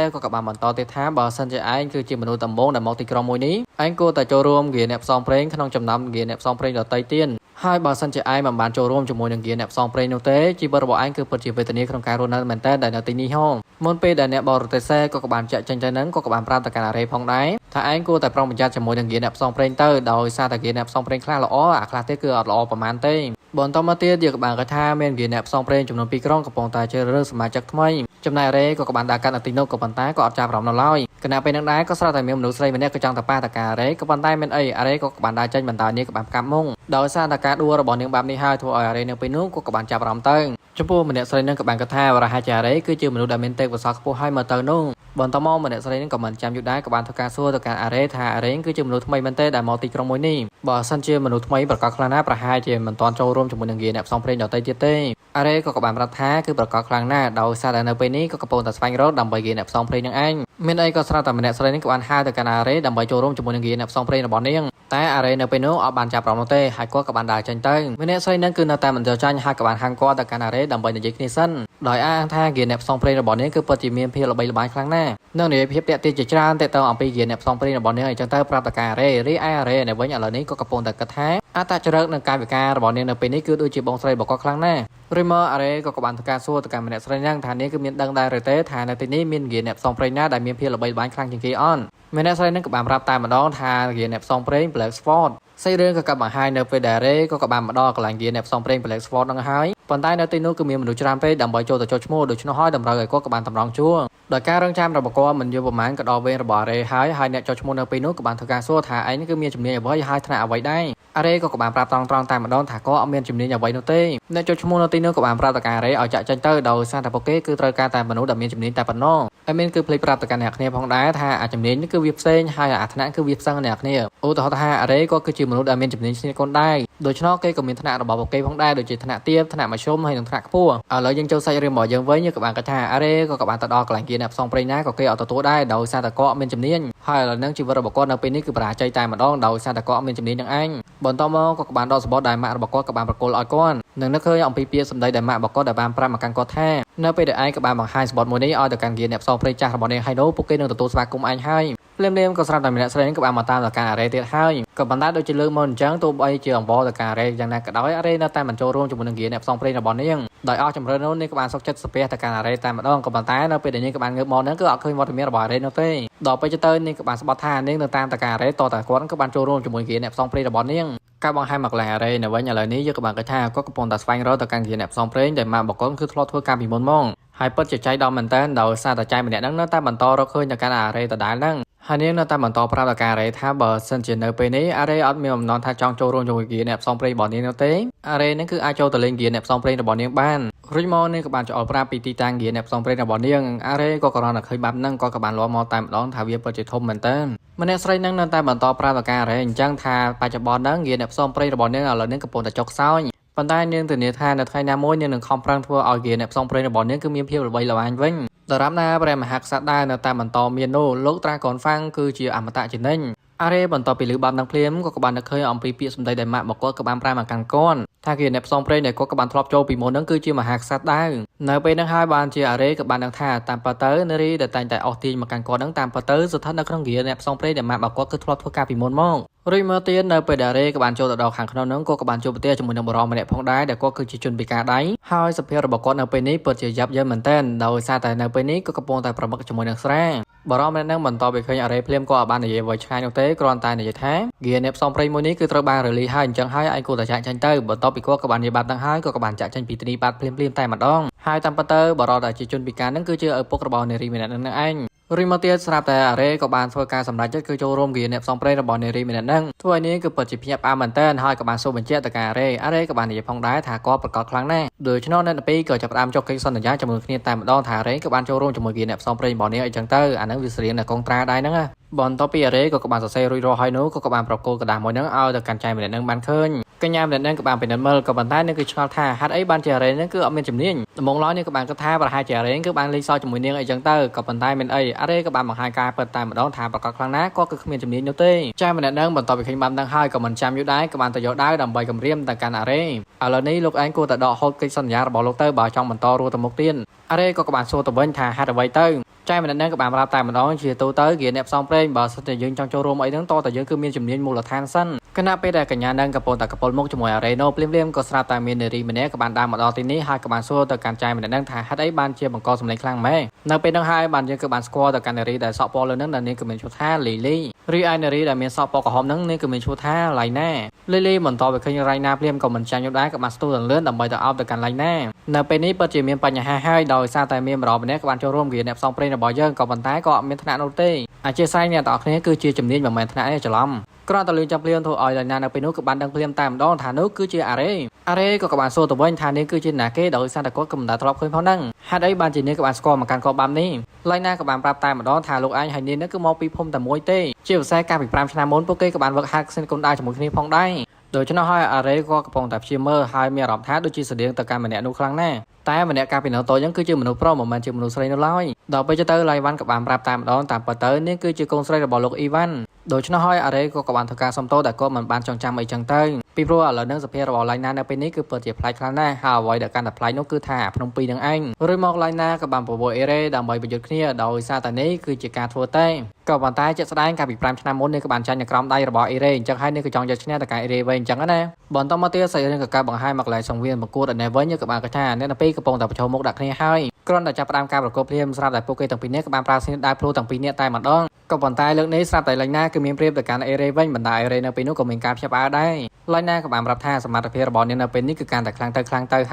សក៏បានបន្តទៀតថាបើសិនជាឯងគឺជាមនុស្សដំបូងដែលមកទីក្រុងមួយនេះឯងគួរតែចូលរួមហ្គាអ្នកផ្សងព្រេងក្នុងចំណោមហ្គាអ្នកផ្សងព្រេងដទៃទៀតហើយបើសិនជាឯងមិនបានចូលរួមជាមួយនឹងហ្គាអ្នកផ្សងព្រេងនោះទេជីវិតរបស់ឯងគឺពិតជាវេទនាក្នុងការរស់នៅមែនទែនដែលនៅទីនេះហ៎មុនពេលដែលអ្នកបរទេសក៏បានចាក់ចេញទៅនឹងក៏បានប្រាប់ទៅកាន់អារ៉េផងដែរថាឯងគួរតែប្រុងប្រយ័ត្នជាមួយនឹងហ្គាអ្នកផ្សងព្រេងទៅដោយសារតែហ្គាអ្នកផ្សងព្រេងខ្លះល្អអាខ្លះទៀតគឺអត់ល្អប្រហែលទេបន្តមកទៀតយើងក៏បានគាត់ថាមានហ្គាអ្នកផ្សងព្រេងចំនួន2ក្រុមកំពុងតែជ្រើសរើសសមាជិកថ្មីចំណែកអារ៉េក៏បានដាក់កាត់នៅទីនោះក៏ប៉ុន្តែក៏អត់ចាប់អារម្មណ៍នៅឡើយគណៈពេលនឹងដែរក៏ស្រាប់តែមានមនុស្សស្រីម្នាក់ក៏ចង់ទៅប៉ះតការ៉ារ៉េក៏ប៉ុន្តែមានអីអារ៉េក៏បានដើរចេញបន្តនេះក៏បានកាប់មុងដោយសារតែការដួលរបស់នាងបែបនេះហើយធ្វើឲ្យអារ៉េនៅពេលនោះក៏បានចាប់អារម្មណ៍ទៅចំពោះម្នាក់ស្រីនឹងក៏បានគាត់ថាវរហាចារ៉េគឺជាមនុស្សដែលមានទេពកោសល្យខ្ពស់ហើយមកទៅនោះបន្តមកម្នាក់ស្រីនឹងក៏មិនចាំយូរដែរក៏បានធ្វើការសួរទៅកាន់អារ៉េថាអារ៉េគឺជាមនុស្សថ្មីមែនទេដែលមកទីក្រុងមួយនេះបើសិនជាមនុស្សថ្មីប្រកាសខ្លាំងណាស់ប្រហែលជាមិនទាន់ចូលរួមជាមួយនឹងហ្គាអ្នកផ្សងព្រេងដទៃទៀតទេអារ៉េក៏បានប្រាប់ថាគឺប្រកាសខ្លាំងណាស់ដោយសារតែនៅពេលនេះក៏កំពុងតែស្វែងរកដើម្បីហ្គាអ្នកផ្សងព្រេងនឹងឯងមានអីក៏ស្រាប់តែម្នាក់ស្រីនេះក៏បានហៅទៅកាន់អារ៉េដើម្បីចូលរួមជាមួយនឹងហ្គាអ្នកផ្សងព្រេងរបស់នាងតែអារ៉េនៅពេលនោះអត់បានចាប់អារម្មណ៍ទេហើយគាត់ក៏បានដើរចេញទៅម្នាក់ស្រីនឹងគឺនៅតែមិនចូលចាញ់ហើយក៏បានហាងគាត់ទៅកាន់អារ៉េដើម្បីនិយាយគ្នាសិនដោយអាងថាហ្គាអ្នកផ្សងព្រេងរបស់នាងគឺពិតជាមានភាពល្បីល្បាញខ្លាំងណាស់នឹងនិយាយភាពតាក់ទាញជាច្រើនទាក់ទងអំពីហ្គាអ្នកផ្សងព្រេងរបស់នាងអញ្ចឹងទៅប្រាប់តការ៉ារ៉េរីឯអារ៉េនៅវិញឥឡូវនេះក៏កំពុងតែគិតថាអត្តចរិតនិងកាយវិការរបស់នាងនៅពេលនេះគឺដូចជាបងស្រីរបស់គាត់ខ្លាំងណាស់ឬមកអារ៉េក៏បានធ្វើការសួរទៅកាន់ម្នាក់ស្រីហ្នឹងថានាងគឺមានដឹងដែរឬទេថានៅទីនេះមានហ្គាអ្នកផ្សងព្រេងណាដែលមានភាពល្បីល្បាញខ្លាំងជាងគេអត់ម្នាក់ស្រីហ្នឹងក៏បានប្រាប់តែម្ដងថាហ្គាអ្នកផ្សងព្រេង Black Sport សេរឿងក៏បង្ហាញនៅពេលដែលរ៉េក៏បានមកដល់កន្លែងហ្គាអ្នកផ្សងព្រេង Black Sport ហ្នឹងហើយប៉ុន្តែនៅទីនោះគឺមានមនុស្សច្រើនពេកដើម្បីចូលទៅចុះឈ្មោះដូច្នោះហើយតម្រូវឲ្យគាត់ក៏បានតម្រង់ជួរដោយការរងចាំរបស់គាត់មិនយូរប៉ុន្មានក៏ដល់វេនរបស់រ៉េហើយអ្នកចុះឈ្មោះនៅពេលនោះក៏បានធ្វើការសួរថាឯងគឺមានជំនាញអ្វីហើយថ្នាក់អ្វីដែរអារ៉េក៏បានប្រាប់ត្រង់តែម្ដងថាគាត់អត់មានជំនាញអ្វីនោះទេអ្នកចុះឈ្មោះនៅទីនោះក៏បានប្រាប់តការ៉េឲ្យចាក់ចេញទៅដោយសារតែពួកគេគឺត្រូវការតែមនុស្សដែលមានជំនាញតែប៉ុណ្ណោះហើយមានគឺភ្លេចប្រាប់ទៅកាន់អ្នកគ្នាផងដែរថាអាជំនាញនេះគឺវាផ្សេងហើយអាថ្នាក់គឺវាផ្សឹងអ្នកគ្នាឧទាហរណ៍ថាអារ៉េក៏គឺជាមនុស្សដែលមានជំនាញស្នេហ៍កូនដែរដូច្នោះគេក៏មានថ្នាក់របស់ពួកគេផងដែរដូចជាថ្នាក់ទាបថ្នាក់មធ្យមហើយនិងថ្នាក់ខ្ពស់ឥឡូវយើងចូលសាច់រឿងរបស់យើងវិញក៏បានគាត់ថាអារ៉េក៏បានទៅដល់កន្លែងគៀនអ្នកផ្សងព្រេងណាក៏គេអត់ទទួលដែរដោយសារតែគាត់មានជំនាញហើយឥឡូវហ្នឹងជីវិតរបស់គាត់នៅពេលនេះគឺបរាជ័យតែម្ដងដោយសារតែគាត់មានជំនាញនឹងឯងបន្តមកក៏បានដកសបត់ដែលម៉ាក់របស់គាត់ក៏បានប្រគល់ឲ្យគាត់នឹងនឹកឃើញអំពីពាក្យសម្ដីដែលម៉ាក់របស់គាត់ដែលបានប្រាប់មកកាន់គាត់ថានៅពេលដែលឯងក៏បានបង្ហាញសបត់មួយនេះឲ្យទៅកាន់គៀនអ្នកផ្សងព្រេងចាស់របស់នាងហើយនោះពួកគេនឹងទទួលស្វាគមន៍ឯងហើយភ្លាមក៏ស្រាប់តែម្នាក់ស្រីក៏បានមកតាមតការ៉ារ៉េទៀតហើយក៏ប៉ុន្តែដូចជាលើកមកអញ្ចឹងទោះបីជាអង្វរតការ៉ារ៉េយ៉ាងណាក៏ដោយអារ៉េនៅតែមិនចូលរួមជាមួយនឹងគៀនអ្នកផ្សងព្រេងរបស់នាងដោយអស់ជំរឿននោះនាងក៏បានសុខចិត្តស្ពះតការ៉ារ៉េតែម្ដងក៏ប៉ុន្តែនៅពេលដែលនាងក៏បានងើបមកហ្នឹងគឺអត់ឃើញវត្តមានរបស់អារ៉េនោះទេដល់ពេលទៅនាងក៏បានស្បត់ថានាងនៅតាមតការ៉ារ៉េតតែគាត់ក៏បានចូលរួមជាមួយគៀនអ្នកផ្សងព្រេងរបស់នាងការបង្ហាញមកកន្លែងអារ៉េនៅវិញឥឡូវនេះយើងក៏បានគិតថាគាត់កំពុងតែស្វែងរកទៅកាន់គៀនអ្នកផ្សងព្រេងដែលម៉ាក់បកុនគឺធ្លាប់ធ្វើការពីមុនមកហើយពិតជាចៃដន្យមែនតើដោយសារតែចៃម្នាក់ហ្នឹងនៅតែបន្តរកឃើញទៅកាន់អារ៉េដដែលហ្នឹងហើយនាងនៅតែបន្តប្រាប់ដល់ការ៉េថាបើសិនជានៅពេលនេះអារ៉េអត់មានបំណងថាចង់ចូលរួមជាមួយគៀនអ្នកផ្សងព្រេងរបស់នាងនោះទេអារ៉េហ្នឹងគឺអាចចូលទៅលេងគៀនអ្នកផ្សងព្រេងរបស់នាងបានរួចមកនាងក៏បានចោលប្រាប់ពីទីតាំងគៀនអ្នកផ្សងព្រេងរបស់នាងអារ៉េក៏គ្រាន់តែឃើញបែបហ្នឹងក៏បានលាស់មកតែម្ដងថាវាពិតជាធំមែនតើម្នាក់ស្រីហ្នឹងនៅតែបន្តប្រាប់ដល់ការ៉េអញ្ចឹងថាបច្ចុប្បន្នហ្នឹងគៀនអ្នកផ្សងព្រេងរបស់នាងឥឡូវនេះកំពុងតែចុកខ្សោយប៉ុន្តែនាងធានាថានៅថ្ងៃណាមួយនាងនឹងខំប្រឹងធ្វើឲ្យគៀនអ្នកផ្សងព្រេងរបស់នាងគឺមានភាពល្បីល្បាញវិញដរាបណាព្រះមហាក្សត្រដែរនៅតែបន្តមាននោះលោកត្រាកូនហ្វាំងគឺជាអមតៈជានិញអារ៉េបន្តពីលឺបាត់នឹងភ្លាមក៏បាននឹកឃើញអំពីពាក្យសម្ដីដែលម៉ាក់របស់គាត់ក៏បានប្រាប់មកកាន់គាត់ថាគៀនអ្នកផ្សងព្រេងដែលគាត់ក៏បានធ្លាប់ចូលពីមុនហ្នឹងគឺជាមហាក្សត្រដែរនៅពេលហ្នឹងហើយបានជាអារ៉េក៏បានដឹងថាតាមពិតទៅនារីដែលតែងតែអស់ទាញមកកាន់គាត់ហ្នឹងតាមពិតទៅស្ថិតនៅក្នុងគៀនអ្នកផ្សងព្រេងដែលម៉ាក់របស់គាត់គឺធ្លាប់ធ្វើការពីមុនមករួចមកទៀតនៅពេលដែលអារ៉េក៏បានចូលទៅដល់ខាងក្នុងហ្នឹងគាត់ក៏បានជួបប្រទះជាមួយនឹងបរិសម្នាក់ផងដែរដែលគាត់គឺជាជនពិការដៃហើយសភាពរបស់គាត់នៅពេលនេះពិតជាយ៉ាប់យ៉ឺនមែនទែនដោយសារតែនៅពេលនេះក៏កំពុងតែប្រមឹកជាមួយនឹងស្រា បរមម្នាក់នឹងបន្តពីឃើញអារ៉េភ្លាមក៏បាននិយាយអ្វីឆ្ងាយនោះទេគ្រាន់តែនិយាយថាហ្គៀអ្នកផ្សំប្រេងមួយនេះគឺត្រូវបានរលីហើយអញ្ចឹងហើយឯងគួរតែចាក់ចេញទៅបន្ទាប់ពីគាត់ក៏បាននិយាយបាត់ទាំងហើយក៏បានចាក់ចេញពីទីនេះបាត់ភ្លាមតែម្ដងហើយតាមពិតទៅបរតដែលជាជនពិការនឹងគឺជាឪពុករបស់នារីម្នាក់នឹងឯងរីមកទៀតស្រាប់តែអារ៉េក៏បានធ្វើការសម្រេចចិត្តគឺចូលរួមហ្គៀអ្នកផ្សំប្រេងរបស់នារីម្នាក់នឹងធ្វើឲ្យនាងគឺពិតជាភ្ញាក់ផ្អើលមែនទែនហើយក៏បានសូមបញ្ជាក់ទៅកាន់អារ៉េក៏បាននិយាយផងដែរថាគាត់ប្រកាសខ្លាំងណាស់ដូច្នោះអ្នកទាំងពីរក៏ចាប់ផ្ដើមចុះកិច្ចសន្យាជាមួយគ្នាតែម្ដងថាអារ៉េក៏បានចូលរួមជាមួយហ្គៀអ្នកផ្សំប្រេងរបស់នាងអីចឹងទៅអានឹងវាស្រៀងនៅកងត្រាដែរហ្នឹងបន្ទាប់ពីអារ៉េក៏បានសរសេររួចរាល់ហើយនោះក៏បានប្រកល់กระดาษមួយហ្នឹងឲ្យទៅកាន់ចៃម្នាក់នឹងបានឃើញកញ្ញាម្នាក់នឹងក៏បានពិនិត្យមើលក៏ប៉ុន្តែនឹងគឺឆ្ងល់ថាហេតុអីបានជាអារ៉េនឹងគឺអត់មានជំនាញដំបូងឡើយនឹងក៏បានគិតថាប្រហែលជាអារ៉េគឺបានលេងសើចជាមួយនាងអីចឹងទៅក៏ប៉ុន្តែមានអីអារ៉េក៏បានបង្ហាញការពិតតែម្ដងថាប្រកាសខ្លាំងណាស់ក៏គឺគ្មានជំនាញនោះទេចៃម្នាក់នឹងបន្ទាប់ពីឃើញបានដឹងហើយក៏មិនចាំយូរដែរក៏បានទៅយកដាវដើម្បីគំរាមទៅកាន់អារ៉េឥឡូវនេះលោកឯងគួរតែដកហូតកិច្ចសន្យារបស់លោកទៅបើចង់បន្តរស់ទៅមុខទៀតអារ៉េក៏បានសួរទៅវិញថាហេតុអ្វីទៅចៃម្នាក់នឹងក៏បានប្រាប់តែម្ដងជាទូទៅគេអ្នកផ្សំប្រេងបើសិនតែយើងចង់ចូលរួមអីហ្នឹងតតែយើងគឺមានជំនាញមូលដ្ឋានសិនគណៈពេលដែលកញ្ញានឹងកំពុងតែកពុលមុខជាមួយអារ៉េណូភ្លាមៗក៏ស្រាប់តែមាននារីម្នាក់ក៏បានដើរមកដល់ទីនេះហើយក៏បានសួរទៅកាន់ចៃម្នាក់នឹងថាហេតុអីបានជាបង្កសម្លេងខ្លាំងម៉េចនៅពេលហ្នឹងហើយបានយើងក៏បានស្គាល់ទៅកាន់នារីដែលសក់ពណ៌លឿងហ្នឹងដែលនាងក៏មានឈ្មោះថាលីលីរីឯនារីដែលមានសក់ពណ៌ក្រហមហ្នឹងនាងក៏មានឈ្មោះថាឡៃណាលីលីបន្តទៅឃើញរ៉ៃណាភ្លាមក៏មិនចាញ់យូរដែរក៏បានស្ទុះលឿនដើម្បីទៅអោបទៅកាន់ឡៃណានៅពេលនេះពិតជាមានបញ្ហាហើយដោយសារតែមានបរិបម្នាក់ក៏បានចូលរួមគ្រាអ្នកផ្សងព្រេងរបស់យើងក៏ប៉ុន្តែក៏អត់មានថ្នាក់នោះទេអធិស្ឋានអ្នកទាំងអស់គ្នាគឺជាជំនាញមិនមែនថ្នាក់ទេច្រឡំគ្រាន់តែលឿនចាំភ្លាមធ្វើឲ្យឡៃណានៅពេលនោះក៏បានដឹងភ្លាមតែម្ដងថានោះគឺជាអារ៉េក៏បានសួរទៅវិញថានាងគឺជាណាគេដោយសារតែគាត់ក៏មិនដែលធ្លាប់ឃើញផងហ្នឹងហេតុអីបានជានាងក៏បានស្គាល់មកកាន់កបាំនេះឡៃណាក៏បានប្រាប់តែម្ដងថាលោកឯងហើយនាងនឹងគឺមកពីភូមិតែមួយទេជាពិសេសកាលពី5ឆ្នាំមុនពួកគេក៏បានវឹកហាត់ខ្សែកូនដៅជាមួយគ្នាផងដែរដូច្នោះហើយអារ៉េក៏កំពុងតែព្យាមើលហើយមានអារម្មណ៍ថាដូចជាស្តៀងទៅកាន់ម្នាក់នោះខ្លាំងណាស់តែម្នាក់កាលពីនៅតូចហ្នឹងគឺជាមនុស្សប្រុសមិនមែនជាមនុស្សស្រីនៅឡើយដល់ពេលទៅឡៃវ៉ាន់ក៏បានប្រាប់តែម្ដងតាមពិតទៅនាងគឺជាកូនស្រីរបស់លោកអ៊ីវ៉ាន់ដូច្នោះហើយអារ៉េក៏បានធ្វើការសុំទោសតែគាត់មិនបានចងចាំអីចឹងទៅពីព្រោះឥឡូវហ្នឹងសភារបស់ឡៃណានៅពេលនេះគឺពិតជាប្លែកខ្លាំងណាស់ហើយអ្វីដែលកាន់តែប្លែកនោះគឺថាភ្នំពីរនឹងឯងរួចមកឡៃណាក៏បានប្រវល់អេរ៉េដើម្បីប្រយុទ្ធគ្នាដោយសារតែនេះគឺជាការធ្វើតែក៏ប៉ុន្តែជាក់ស្ដែងកាលពី5ឆ្នាំមុននេះក៏បានចាញ់នៅក្រោមដៃរបស់អេរ៉េអញ្ចឹងហើយនេះក៏ចង់យកឈ្នះទៅកាន់អេរ៉េវិញអញ្ចឹងណាបន្តមកទៀតសាច់រឿងក៏កើតបង្ហាញមកកន្លែងសង្វៀនប្រកួតឯនេះវិញក៏បានគិតថាអ្នកនៅពេលកំពុងតែប្រឈមមុខដាក់គ្នាហើយគ្រាន់តែចាប់ផ្ដើមការប្រកួតភ្លាមស្រាប់តែពួកគេទាំងពីរនាក់ក៏បានប្រើស្នាដៃភ្លោទាំងពីរនាក់តែម្ដងក៏ប៉ុន្តែលើកនេះស្រាប់តែឡៃណាគឺមានព្រៀបទៅកាន់អេរ៉េវិញបណ្ដាអេរ៉េនៅពេលនោះក៏មានការភ្ញាក់ផ្អើលដែរឡៃណាក៏បានប្រាប់ថាសមត្ថភាពរបស់នាងនៅពេលនេះគឺកាន់តែខ្លាំងទៅ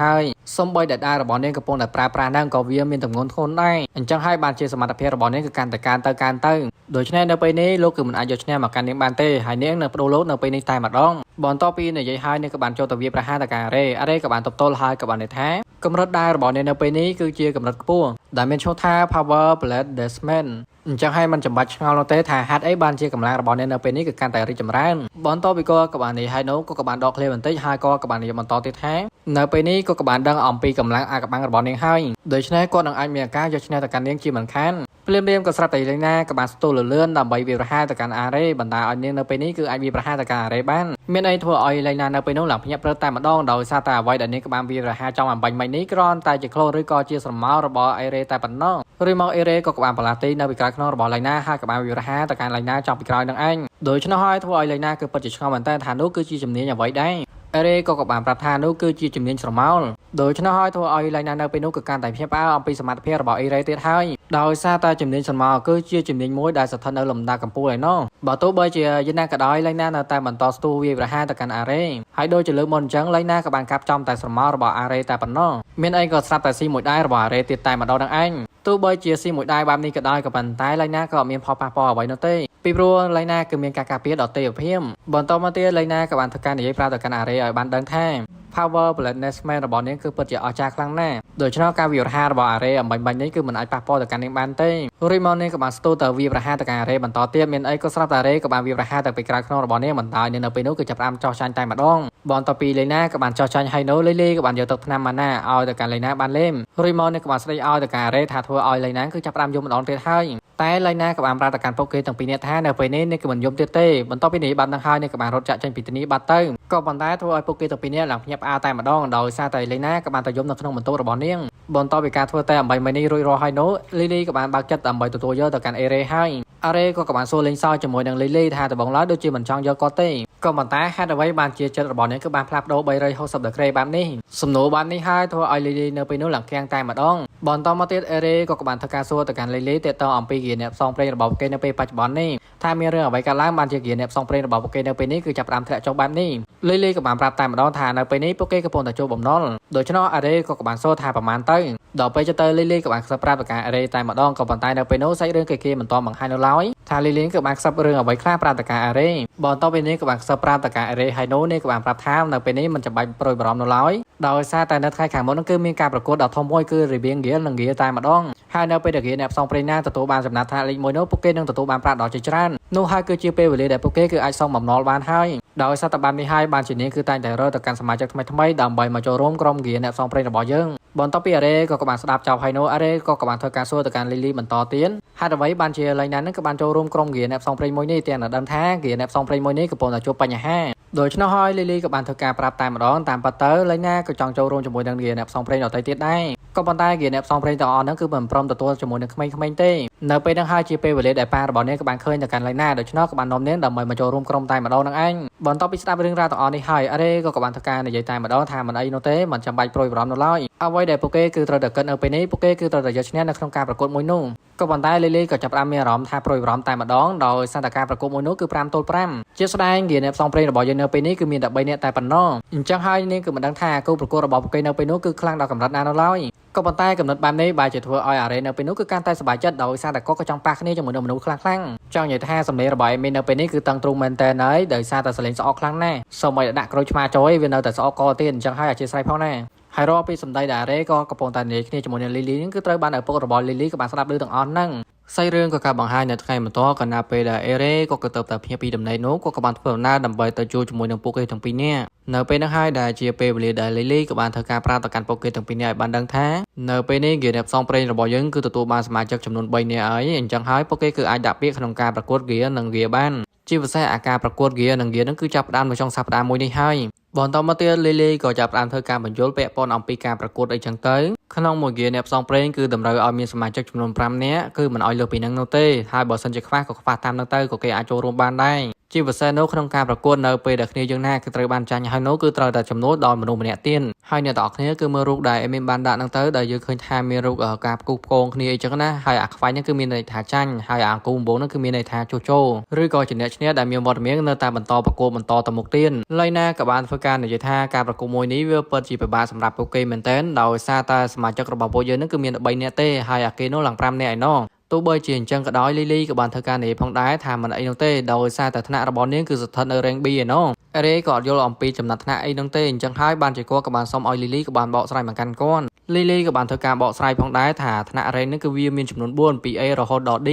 ហើយសូម្បីតែដៃរបស់នាងកំពុងតែប្រើប្រាស់ហ្នឹងក៏វាមានទម្ងន់ធ្ងន់ដែរអញ្ចឹងហើយបានជាសមត្ថភាពរបស់នាងគឺកាន់តែកើនទៅដូច្នេះនៅពេលនេះលោកគឺមិនអាចយកឈ្នះមកកាន់នាងបានទេហើយនាងនៅបដូរលោកនៅពេលនេះតែម្ដងបន្ទាប់ពីនិយាយហើយនាងក៏បានចូលទៅវាប្រហារទៅកាន់អារ៉េក៏បានទប់ទល់ហើយក៏បាននិយាយថាកម្រិតដែររបស់នាងនៅពេលនេះគឺជាកម្រិតខ្ពស់ដែលមានឈ្មោះថា Power Blade Desmond អញ្ចឹងហើយมันចាំបាច់ឆ្ងល់នោះទេថាហេតុអីបានជាកម្លាំងរបស់អ្នកនៅពេលនេះគឺកាន់តែរីកចម្រើនបន្ទាប់ពីក៏បាននេះហើយនោះក៏បានដកឃ្លាបន្តិចហើយក៏បាននិយាយបន្តទៀតថានៅពេលនេះក៏បានដឹងអំពីកម្លាំងអាកបាំងរបស់នាងហើយដូច្នេះគាត់នឹងអាចមានការយកឈ្នះទៅកាន់នាងជាមិនខានភ្លាមក៏ស្រាប់តែឡៃណាក៏បានស្ទុះលឿនដើម្បីវាប្រហារទៅកាន់អារ៉េបណ្ដាឲ្យនាងនៅពេលនេះគឺអាចវាប្រហារទៅកាន់អារ៉េបានមានអីធ្វើឲ្យឡៃណានៅពេលនោះឡើងភ្ញាក់ព្រឹកតែម្ដងដោយសារតែអ្វីដែលនាងក៏បានវាប្រហារចំអំបញ្ញមិញនេះគ្រាន់តែជាក្លូនឬក៏ជាស្រមោលរបស់អេរ៉េតែប៉ុណ្ណោះឬមកអេរ៉េក៏បានបន្លាស់ទីនៅពីក្រោយខ្នងរបស់ឡៃណាហើយក៏បានវាប្រហារទៅកាន់ឡៃណាចំពីក្រោយនឹងឯងដូច្នោះហើយធ្វើឲ្យឡៃណាគឺពិតជាឆ្ងល់មែនតើថានោះគឺជាជំនាញអ្វីដែរអេរ៉េក៏បានប្រាប់ថានោះគឺជាជំនាញស្រមោលដូច្នោះហើយធ្វើឲ្យឡៃណានៅពេលនោះក៏កាន់តែភ្ញាក់ផ្អើលអំពីសមត្ថភាពរបស់អេរ៉េទៀតហើយដោយសារតែជំនាញស្រមោលគឺជាជំនាញមួយដែលស្ថិតនៅលំដាប់កម្ពុជាឯណោះបើទោះបីជាយ៉ាងណាក៏ដោយឡៃណានៅតែបន្តស្ទុះវាប្រហារទៅកាន់អារ៉េហើយដូចជាលើកមុនអញ្ចឹងឡៃណាក៏បានកាប់ចំតែស្រមោលរបស់អារ៉េតែប៉ុណ្ណោះមានអីក៏ស្រាប់តែស៊ីមួយដែររបស់អារ៉េទៀតតែម្ដងនឹងឯងទោះបីជាស៊ីមួយដែរបែបនេះក៏ដោយក៏ប៉ុន្តែឡៃណាក៏អត់មានផលប៉ះពាល់អ្វីនោះទេពីព្រោះឡៃណាគឺមានការការពារដល់ទេវភាពបន្តមកទៀតឡៃណាក៏បានធ្វើការនិយាយប្រាប់ទៅកាន់អារ៉េឲ្យបានដឹងថា Power Blade Desmond របស់នាងគឺពិតជាអស្ចារ្យខ្លាំងណាស់ដូច្នោះការវាប្រហាររបស់អារ៉េអំបញ្ញនេះគឺមិនអាចប៉ះពាល់ទៅកាន់នាងបានទេរីមកនាងក៏បានស្ទុះទៅវាប្រហារទៅកាន់អារ៉េបន្តទៀតមានអីក៏ស្រាប់តែអារ៉េក៏បានវាប្រហារទៅពីក្រៅខ្នងរបស់នាងបន្តឲ្យនាងនៅពេលនោះគឺចាប់ផ្ដើមចោះចាញ់តែម្ដងបន្ទាប់ពីឡៃណាក៏បានចោះចាញ់ហើយនោះលីក៏បានយកទឹកថ្នាំម៉ាណាឲ្យទៅកាន់ឡៃណាបានលេមរីមកនាងក៏បានស្ដីឲ្យទៅកាន់អារ៉េថាធ្វើឲ្យឡៃណាគឺចាប់ផ្ដើមយំម្ដងទៀតហើយតែឡៃណាក៏បានប្រាប់ទៅកាន់ពួកគេទាំងពីរនាក់ថានៅពេលនេះនាងគឺមិនយំទៀតទេបន្ទាប់ពីនេះបានដឹងហើយនាងក៏បានរត់ចាក់ចេញពីទីនេះបាត់ទៅក៏ប៉ុន្តែធ្វើឲ្យពួកគេទាំងពីរនាក់ឡើងភ្ញាក់ផ្អើលតែម្ដងដោយសារតែឡៃណាក៏បានទៅយំនៅក្នុងបន្ទប់របស់នាងបន្ទាប់ពីការធ្វើតែអំបីមិញនេះរួចរាល់ហើយនោះលីក៏បានបើកចិត្តដើម្បីទទួលយកទៅកាន់អេរ៉េហើយឥ អារ៉េក៏បានសួរលេងសើចជាមួយនឹងលីលីថាតបងឡើយដូចជាមិនចង់យកគាត់ទេក៏ប៉ុន្តែហេតុអ្វីបានជាចិត្តរបស់នាងគឺបានផ្លាស់ប្ដូរ360ដឺក្រេបែបនេះសំណួរបែបនេះហើយធ្វើឲ្យលីលីនៅពេលនោះឡើងគាំងតែម្ដងបន្តមកទៀតអេរ៉េក៏បានធ្វើការសួរទៅកាន់លីលីទាក់ទងអំពីគ្រាអ្នកផ្សងព្រេងរបស់ពួកគេនៅពេលបច្ចុប្បន្ននេះថាមានរឿងអ្វីកើតឡើងបានជាគ្រាអ្នកផ្សងព្រេងរបស់ពួកគេនៅពេលនេះគឺចាប់ផ្ដើមធ្លាក់ចុះបែបនេះលីលីក៏បានប្រាប់តែម្ដងថានៅពេលនេះពួកគេកំពុងតែជួបបំណុលដូច្នោះអេរ៉េក៏បានសួរថាប្រមាណទៅដល់ពេលទៅលីលីក៏បានខ្សឹបប្រាប់ទៅកាន់អេរ៉េតែម្ដងក៏ប៉ុន្តែនៅពេលនោះសាច់រឿងគេមិនទាន់បង្ហាញនៅឡើយថាលីលីក៏បានខ្សឹបរឿងអ្វីខ្លះប្រាប់ទៅកាន់អេរ៉េបន្តទៅពេលនេះក៏បានខ្សឹបប្រាប់ទៅកាន់អេរ៉េហើយនោះនេះក៏បានប្រាប់ថានៅពេលនេះមិនចាំបាច់ប្រួយបារម្ភនៅឡើយដោយសារតែនៅថ្ងៃខាងមុខនោះគឺមានការប្រកួតដ៏ធំមួយគឺរីបៀងហ្គៀលនិងហ្គៀតែម្ដងហើយនៅពេលដែលហ្គៀអ្នកផ្សងព្រេងណាទទួលបានចំណាត់ថ្នាក់លេខ1នោះពួកគេនឹងទទួលបានប្រាក់ដ៏ជាច្រើននោះហើយគឺជាពេលវេលាដែលពួកគេគឺអាចសងបំណុលបានហើយដោយសារតែបាននេះហើយបានជានាងគឺតែងតែរើទៅកាន់សមាជិកថ្មីៗដើម្បីមកចូលរួមក្រុមហ្គៀអ្នកផ្សងព្រេងរបស់យើងបន្ទាប់ពីអេរ៉េក៏បានស្ដាប់ចប់ហើយនោះអេរ៉េក៏បានធ្វើការសួរទៅកាន់លីលីបន្តទៀតហេតុអ្វីបានជាលេងណានឹងក៏បានចូលរួមក្រុមហ្គៀអ្នកផ្សងព្រេងមួយនេះទាំងនៅដឹងថាហ្គៀអ្នកផ្សងព្រេងមួយនេះកំពុងតែជួបបញ្ហាដូច្នោះហើយលីលីក៏បានធ្វើការប្រាប់តែម្ដងតាមពិតទៅលេងណាក៏ចង់ចូលរួមជាមួយនឹងហ្គៀអ្នកផ្សងព្រេងដទៃទៀតដែរក៏ប៉ុន្តែហ្គៀអ្នកផ្សងព្រេងទាំងអស់ហ្នឹងគឺមិនព្រមទទួលជាមួយនឹងក្មេងៗទេនៅពេលហ្នឹងហើយជាពេលវេលាដែលប៉ារបស់នាងក៏បានឃើញទៅកាន់លេងណាដូច្នោះក៏បាននាំនាងដើម្បីមកចូលរួមក្រុមតែម្ដងនឹងឯងបន្ទាប់ពីស្ដាប់រឿងរ៉ាវទាំងអស់នេះហើយអេរ៉េក៏បានធ្វើការនិយាយតែម្ដងថាមិនអីនោះទេមិនចាំបាច់ប្រួយបារម្ភនៅឡើយអ្វីដែលពួកគេគឺត្រូវតែគិតនៅពេលនេះពួកគេគឺត្រូវតែយកឈ្នះនៅក្នុងការប្រកួតមួយនោះក៏ប៉ុន្តែលីលីក៏ចាប់ផ្ដើមមានអារម្មណ៍ថាប្រួយបារម្ភតែម្ដងដោយសារតែការប្រកួតមួយនោះគឺ5ទល់5ជាស្ដែងហ្គៀអ្នកផ្សងព្រេងរបស់យើងនៅពេលនេះគឺមានតែ3នាក់តែប៉ុណ្ណោះអញ្ចឹងហើយនាងគឺមិនដឹងថាគូប្រកួតរបស់ពួកគេនៅពេលនោះគឺខ្លាំងដល់កម្រិតណានៅឡើយក៏ប៉ុន្តែកំណត់បែបនេះបែរជាធ្វើឲ្យអារ៉េនៅពេលនោះគឺកាន់តែសប្បាយចិត្តដោយសារតែគាត់ក៏ចង់ប៉ះគ្នាជាមួយនឹងមនុស្សខ្លាំងៗចង់និយាយថាសម្លេងរបស់អេមីននៅពេលនេះគឺតឹងទ្រូងមែនតើហើយដោយសារតែសម្លេងស្អកខ្លាំងណាស់សូម្បីតែដាក់ក្រូចឆ្មាចូលវានៅតែស្អកកទៀតអញ្ចឹងហើយអធិស្ឋានផងណាហើយរាល់ពីសម្ដីដែលអារ៉េក៏កំពុងតែនិយាយគ្នាជាមួយនឹងលីលីនឹងគឺត្រូវបានឪពុករបស់លីលីក៏បានស្ដាប់ឮទាំងអស់ហ្នឹងសាច់រឿងក៏ការបង្ហាញនៅថ្ងៃបន្ទាប់ក៏ណាពេលដែលអេរ៉េក៏ទៅតែភ្ញាក់ពីដំណេកនោះក៏បានធ្វើដំណើរដើម្បីទៅជួបជាមួយនឹងពួកគេទាំងពីរនាក់នៅពេលនោះហើយដែលជាពេលវេលាដែលលីលីក៏បានធ្វើការប្រាប់ទៅកាន់ពួកគេទាំងពីរនាក់ឲ្យបានដឹងថានៅពេលនេះហ្គៀអ្នកផ្សងព្រេងរបស់យើងគឺទទួលបានសមាជិកចំនួន3នាក់ហើយអញ្ចឹងហើយពួកគេគឺអាចដាក់ពាក្យក្នុងការប្រកួតហ្គៀនិងហ្គៀបានជាពិសេសអាការប្រកួតហ្គៀនិងហ្គៀនឹងគឺចាប់ផ្ដើមនៅចុងសប្តាហ៍មួយនេះហើយបន្តមកទៀតលីលីក៏ចាប់ផ្ដើមធ្វើការបញ្យល់ពាក្យពន្ធអំពីការប្រកួតអីចឹងទៅក្នុងមួយហ្គៀអ្នកផ្សងព្រេងគឺតម្រូវឲ្យមានសមាជិកចំនួន5នាក់គឺមិនឲ្យលើសពីនឹងនោះទេហើយបើសិនជាខ្វះក៏ខ្វះតាមនោះទៅក៏គេអាចចូលរួមបានដែរជាពិសេសនៅក្នុងការប្រកួតនៅពេលដែលគ្នាយើងណាគឺត្រូវបានចាញ់ហើយនោះគឺត្រូវតែចំនួនដល់មនុស្សម្នាក់ទៀតហើយអ្នកទាំងអស់គ្នាគឺមើលរូបដែលអេមីនបានដាក់ហ្នឹងទៅដែលយើងឃើញថាមានរូបការផ្គូផ្គងគ្នាអីចឹងណាហើយអាខ្វាញ់ហ្នឹងគឺមានន័យថាចាញ់ហើយអាអង្គុំបងហ្នឹងគឺមានន័យថាជួសជុលឬក៏ជាអ្នកឈ្នះដែលមានវត្តមាននៅតែបន្តប្រកួតបន្តទៅមុខទៀតឡើយណាក៏បានធ្វើការនិយាយថាការប្រកួតមួយនេះវាពិតជាពិបាកសម្រាប់ពួកគេមែនទែនដោយសារតែសមាជិករបស់ពួកយើងហ្នឹងគឺមានតែ3នាក់ទេហើយអាគេនោះឡើង5នាក់ឯណោះទោះបីជាអញ្ចឹងក៏ដោយលីលីក៏បានធ្វើការនិយាយផងដែរថាមិនអីនោះទេដោយសារតែថ្នាក់របស់នាងគឺស្ថិតនៅ rank B ឯណោះអេរ៉េក៏អត់យល់អំពីចំណាត់ថ្នាក់អីនោះទេអញ្ចឹងហើយបានជាគាត់ក៏បានសុំឲ្យលីលីក៏បានបកស្រាយមកកាន់គាត់លីលីក៏បានធ្វើការបកស្រាយផងដែរថាថ្នាក់ rank នេះគឺវាមានចំនួន4ពី A រហូតដល់ D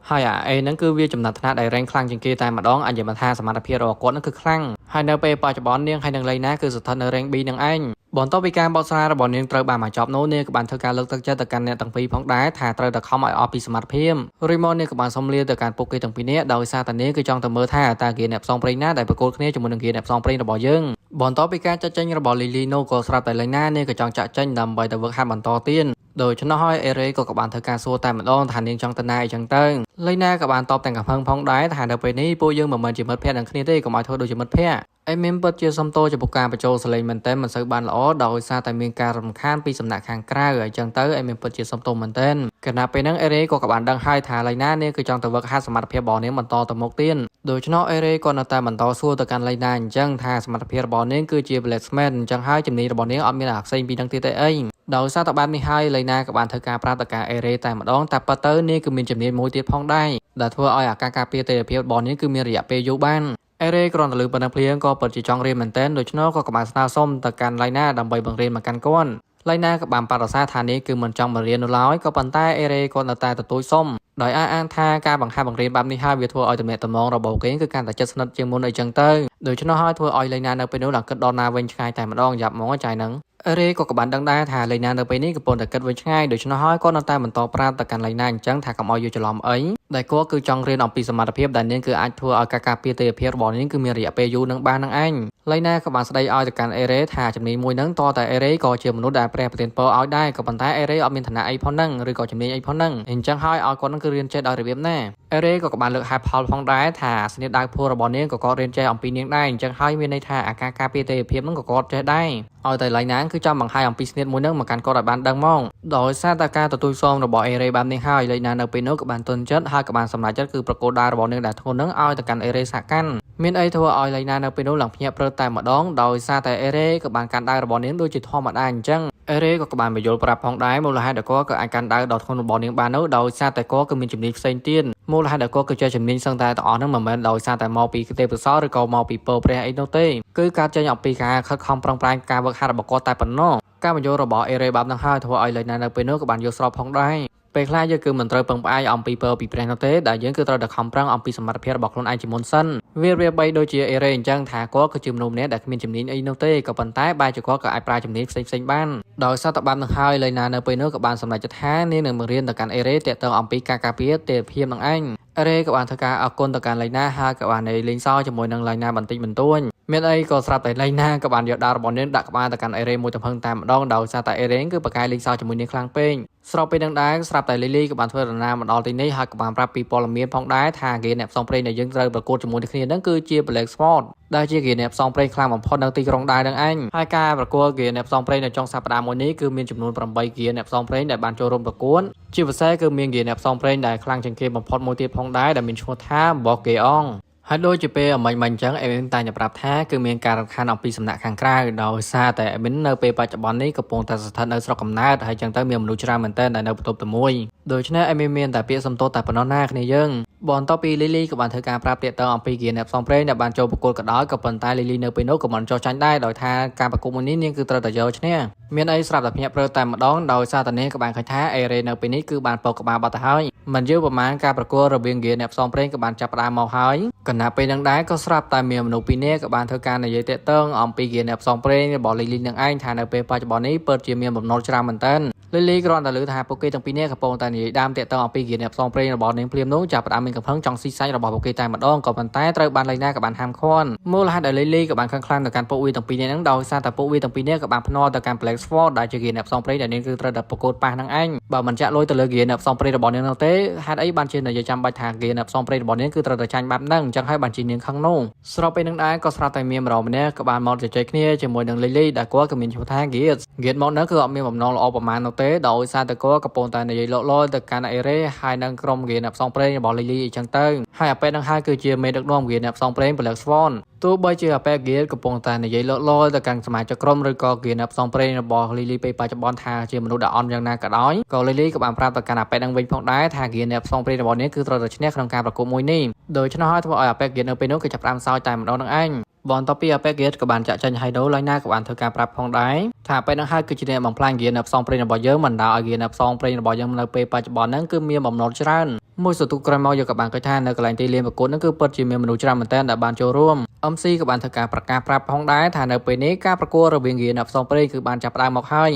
ហើយអា A ហ្នឹងគឺវាចំណាត់ថ្នាក់ដែល rank ខ្លាំងជាងគេតែម្ដងអញ្ចឹងមិនថាសមត្ថភាពរបស់គាត់ហ្នឹងគឺខ្លាំងហើយនៅពេលបច្ចុប្បន្ននាងហើយនឹងលេងណាគឺស្ថិតនៅ rank B នឹងឯងបន្ទាប់ពីការបកស្រាយរបស់នាងត្រូវបានមកចប់នោះនាងក៏បានធ្វើការលើកទឹកចិត្តទៅកាន់អ្នកទាំងពីរផងដែរថាត្រូវតែខំឲ្យអស់ពីសមត្ថភាពរីម៉ូនាងក៏បានសុំលាទៅកាន់ពួកគេទាំងពីរនាក់ដោយសារតែនាងគឺចង់ទៅមើលថាតើគេអ្នកផ្សងព្រេងណាដែលប្រកួតគ្នាជាមួយនឹងគេអ្នកផ្សងព្រេងរបស់យើងបន្ទាប់ពីការចាត់ចែងរបស់លីលីនោះក៏ស្រាប់តែលេងណានាងក៏ចង់ចាក់ចេញដើម្បីទៅវឹកហាត់បន្តទៀតដូច្នោះហើយអេរ៉េក៏បានធ្វើការសួរតែម្ដងថានាងចង់ទៅណាអីចឹងទៅលេងណាក៏បានតបទាំងកំផឹងផងដែរថានៅពេលនេះពួកយើងមិនមែនជាមិត្តភក្តិនឹងគ្នាទេកុំឲ្យធ្វើដូចជាមិត្តភក្តិអេមីនពិតជាសំទោសចំពោះការបញ្ចូលសលេងមែនតើមិនសូវបានល្អដោយសារតែមានការរំខានពីសំណាក់ខាងក្រៅអញ្ចឹងទៅអេមីនពិតជាសំទោសមែនតើគណៈពេលហ្នឹងអេរ៉េក៏បានដឹងហើយថាលេងណានាងគឺចង់ទៅវឹកហាត់សមត្ថភាពរបស់នាងបន្តទៅមុខទៀតដូច្នោះអេរ៉េក៏នៅតែបន្តសួរទៅកាន់លេងណាអញ្ចឹងថាសមត្ថភាពរបស់នាងគឺជា Blacksmith អញ្ចឹងហើយជំនាញរបស់នាងអត់មានអាផ្សេងពីនឹងទៀតទេអីដោយសារតែបែបនេះហើយលេងណាក៏បានធ្វើការប្រាប់ទៅកាន់អេរ៉េតែម្ដងតែប៉ុន្តែនាងគឺមានជំនាញមួយទៀតផងដែរដែលធ្វើឲ្យអាការការពារទេវភាពរបស់នាងគឺមានរយៈពេលយូរបានអេរ៉េគ្រាន់តែលើប៉ុណ្ណឹងភ្លាមក៏ពិតជាចង់រៀនមែនទែនដូច្នោះក៏បានស្នើសុំទៅកាន់ឡៃណាដើម្បីបង្រៀនមកកាន់គាត់ឡៃណាក៏បានបដិសេធថានេះគឺមិនចង់មករៀននៅឡើយក៏ប៉ុន្តែអេរ៉េក៏នៅតែទទួលសុំដោយអះអាងថាការបង្ហាត់បង្រៀនបែបនេះហើយវាធ្វើឲ្យទំនាក់ទំនងរបស់គេគឺកាន់តែជិតស្និទ្ធជាងមុនអីចឹងទៅដូច្នោះហើយធ្វើឲ្យឡៃណានៅពេលនោះឡើងគិតដល់ណាវិញឆ្ងាយតែម្ដងយ៉ាប់ហ្មងចាយហ្នឹង រេក៏បានដឹងដែរថាលេណានៅពេលនេះកំពុងតែគិតវិញឆ្ងាយដូច្នោះហើយគាត់នៅតែបន្តប្រាប់ទៅកាន់លេណាអញ្ចឹងថាកុំឲ្យយល់ច្រឡំអីដែលគាត់គឺចង់រៀនអំពីសមត្ថភាពដែលនាងគឺអាចធ្វើឲ្យការការពារទេយភាពរបស់នាងគឺមានរយៈពេលយូរនឹងបាននឹងឯងលេណាក៏បានស្ដីឲ្យទៅកាន់អេរ៉េថាជំនាញមួយហ្នឹងតតែអេរ៉េក៏ជាមនុស្សដែលព្រះប្រទានពរឲ្យដែរក៏ប៉ុន្តែអេរ៉េអត់មានឋានៈអីផងហ្នឹងឬក៏ជំនាញអីផងហ្នឹងអញ្ចឹងហើយឲ្យគាត់នឹងគឺរៀនចេះដោយរបៀបណាអេរ៉េក៏បានលើកហេតុផលផងដែរថាស្នេហ៍ដៅភួររបស់នាងក៏គាត់រៀនចេះអំពីនាងដែរអញ្ចឹងហើយមានន័យថាអាការការពារទេយភាពហ្នឹងក៏គាត់ចេះដែរឲ្យតែឡៃណាងគឺចង់បង្ហាញអំពីស្នេហ៍មួយហ្នឹងមកកាន់គាត់ឲ្យបានដឹងមកដោយសារតែការទទួលស្គាល់របស់អេរ៉េបែបនេះហើយឡៃណានៅពេលនោះក៏បានទន់ចិត្តហើយក៏បានសម្រេចចិត្តគឺប្រកួតដែររបស់នាងដែលធ្ងន់ហ្នឹងឲ្យទៅកាន់អេរ៉េសហកាន់មានអីធ្វើឲ្យឡៃណានៅពេលនោះឡើងភ្ញាក់ព្រឺតែម្ដងដោយសារតែអេរ៉េក៏បានកាន់ដៅរបស់នាងដូចជាធម្មតាអញ្ចឹងអេរ៉េក៏បានបញ្យល់ប្រាប់ផងដែរមូលហេតុដែលគាត់ក៏អាចកាន់ដៅដល់ធ្ងន់របស់នាងបាននោះដោយសារតែគាត់គឺមានជំនាញផ្សេងទៀតមូលហេតុដែលគាត់គឺចេះជំនាញសឹងតែទាំងអស់ហ្នឹងមិនមែនដោយសារតែមកពីទេពកោសល្យឬក៏មកពីពរព្រះអីនោះទេគឺការចេញអំពីការខិតខំប្រឹងប្រែងការវឹកហាត់របស់គាត់តែប៉ុណ្ណោះការបញ្យល់របស់អេរ៉េបែបហ្នឹងហើយធ្វើឲ្យឡៃណានៅពេលនោះក៏បានយល់ស្របផងដែរពេលខ្លះយើងគឺមិនត្រូវពឹងផ្អែកអំពីពរពីព្រះនោះទេដែលយើងគឺត្រូវតែខំប្រឹងអំពីសមត្ថភាពរបស់ខ្លួនឯងជាមុនសិនវាបីដូចជាអេរ៉េអញ្ចឹងថាគាត់គឺជាមនុស្សម្នាក់ដែលគ្មានជំនាញអីនោះទេក៏ប៉ុន្តែបែរជាគាត់ក៏អាចប្រើជំនាញផ្សេងៗបានដោយសារតែបែបហ្នឹងហើយឡៃណានៅពេលនោះក៏បានសម្រេចចិត្តថានាងនឹងបង្រៀនទៅកាន់អេរ៉េទាក់ទងអំពីការការពារទេពភាពនឹងឯងអេរ៉េក៏បានធ្វើការអរគុណទៅកាន់ឡៃណាហើយក៏បានលេងសើចជាមួយនឹងឡៃណាបន្តិចបន្តួចមានអីក៏ស្រាប់តែឡៃណាក៏បានយកដាវរបស់នាងដាក់ក្បាលទៅកាន់អេរ៉េមួយទំហឹងតែម្ដងដោយសារតែអេរ៉េគឺប្រកែកលេងសើចជាមួយនាងខ្លាំងពេកស្របពេលនឹងដែរស្រាប់តែលីលីក៏បានធ្វើដំណើរមកដល់ទីនេះហើយក៏បានប្រាប់ពីព័ត៌មានផងដែរថាហ្គេអ្នកផ្សងព្រេងដែលយើងត្រូវប្រកួតជាមួយគ្នានឹងគឺជា Black Sport ដែលជាហ្គេអ្នកផ្សងព្រេងខ្លាំងបំផុតនៅទីក្រុងដែរនឹងឯងហើយការប្រកួតហ្គេអ្នកផ្សងព្រេងនៅចុងសប្តាហ៍មួយនេះគឺមានចំនួន8ហ្គេអ្នកផ្សងព្រេងដែលបានចូលរួមប្រកួតជាពិសេសគឺមានហ្គេអ្នកផ្សងព្រេងដែលខ្លាំងជាងគេបំផុតមួយទៀតផងដែរដែលមានឈ្មោះថាបូកេអងហើយដូចជាពេលអញ្ចឹងអេមីនតែងតែប្រាប់ថាគឺមានការរំខានអំពីសំណាក់ខាងក្រៅដោយសារតែអេមីននៅពេលបច្ចុប្បន្ននេះកំពុងតែស្ថិតនៅស្រុកកំណើតហើយចឹងទៅមានមនុស្សច្រើនមែនទែនដែលនៅបន្ទប់តែមួយដូច្នេះអេមីនមានតែពាក្យសំទោសតែប៉ុណ្ណោះណាគ្នាយើងបន្ទាប់ពីលីលីក៏បានធ្វើការប្រាប់ទាក់ទងអំពីហ្គេអ្នកផ្សងព្រេងដែលបានចូលប្រកួតក៏ដោយក៏ប៉ុន្តែលីលីនៅពេលនោះក៏មិនចោះចាញ់ដែរដោយថាការប្រកួតមួយនេះនាងគឺត្រូវតែយកឈ្នះមានអីស្រាប់តែភ្ញាក់ព្រឺតែម្ដងដោយសារតែនាងក៏បានឃើញថាអេរ៉េនៅពេលនេះគឺបានពកក្បាលបាត់ទៅហើយមិនយូរប្រហែលការប្រកួតរវាងហ្គេអ្នកផ្សងព្រេងក៏បានចាប់ផ្ដើមមកហើយគណៈពេលនឹងដែរក៏ស្រាប់តែមានមនុស្សពីរនាក់ក៏បានធ្វើការនិយាយទាក់ទងអំពីហ្គេអ្នកផ្សងព្រេងរបស់លីលីនឹងឯងថានៅពេលបច្ចុប្បន្ននេះពិតជាមានបំណុលច្រើនមែនទែនលីលីគ្រាន់តែឮថាពួកគេទាំងពីរនាក់កំពុងតែនិយាយដើមទាក់ទងអំពីហ្គេអ្នកផ្សងព្រេងរបស់នាងភ្លាមនោះចាប់ផ្ដើមមានកំហឹងចង់ស៊ីសាច់របស់ពួកគេតែម្ដងក៏ប៉ុន្តែត្រូវបានឡៃណាក៏បានហាមឃាត់មូលហេតុដែលលីលីក៏បានខឹងខ្លាំងទៅកាន់ពួកវាទាំងពីរនាក់ហ្នឹងដោយសារតែពួកវាទាំងពីរនាក់ក៏បានភ្នាល់ទៅកាន់ Black Sword ដែលជាហ្គេអ្នកផ្សងព្រេងដែលនាងគឺត្រូវតែប្រកួតប៉ះនឹងឯងបើមិនចាក់លុយទៅលើហ្គេអ្នកផ្សងព្រេងរបស់នាងនោះទេហេតុអីបានជានិយាយចាំបាច់ថាហ្គេអ្នកផ្សងព្រេងរបស់នាងគឺត្រូវតែចាញ់បែបហ្នឹងអញ្ចឹងហើយបានជានាងខឹងនោះស្របពេលនឹងដែរក៏ស្រាប់តែមានម្ដងម្នាក់ក៏បានមកជជែកគ្នាជាមួយនឹងលីលីដែលគាត់ក៏មានឈ្មោះថា Gate មកនោះគឺអត់មានបំណងល្អប្រមាណនោះទេដោយសារតែគាត់កំពុងតែនិយាយលក់លយទៅកាន់អេរ៉េហើយនឹងក្រុមហ្គេអ្នកផ្សងព្រេងរបស់លីលីអញ្ចឹងទៅហើយអាពេលហ្នឹងហើយគឺជាមេដឹកនាំហ្គេអ្នកផ្សងព្រេង Black Swan ទោះបីជាអាប៉ែហ្គេកំពុងតែនិយាយលក់លយទៅកាន់សមាជិកក្រុមឬក៏ហ្គេអ្នកផ្សងព្រេងរបស់លីលីពេលបច្ចុប្បន្នថាជាមនុស្សដែលអន់យ៉ាងណាក៏ដោយក៏លីលីក៏បានប្រាប់ទៅកាន់អាប៉ែហ្នឹងវិញផងដែរថាហ្គេអ្នកផ្សងព្រេងរបស់នាងគឺត្រូវតែឈ្នះក្នុងការប្រកួតមួយនេះដូច្នោះហើយធ្វើឲ្យអាប៉ែហ្គេនៅពេលនោះគឺចាប់ផ្ដើមសើចតែម្ដងនឹងឯងបន្ទាប់ពីអាប៉ែហ្គេក៏បានចាក់ចេញហើយដូរឡៃណាក៏បានធ្វើការប្រាប់ផងដែរថាពេលហ្នឹងហើយគឺជាអ្នកបំផ្លាញហ្គេអ្នកផ្សងព្រេងរបស់យើងមិនដាល់ឲ្យហ្គេអ្នកផ្សងព្រេងរបស់យើងនៅពេលបច្ចុប្បន្នហ្នឹងគឺមានបំណុលច្រើនមួយសន្ទុះក្រោយមកយើងក៏បានឃើញថានៅកន្លែងទីលានប្រកួតហ្នឹងគឺពិតជាមានមនុស្សច្រើនមែនទែនដែលបានចូលរួម MC ក៏បានធ្វើការប្រកាសប្រាប់ផងដែរថានៅពេលនេះការប្រកួតរវាងហ្គេអ្នកផ្សងព្រេងគឺបានចាប់ផ្ដើមមកហើយ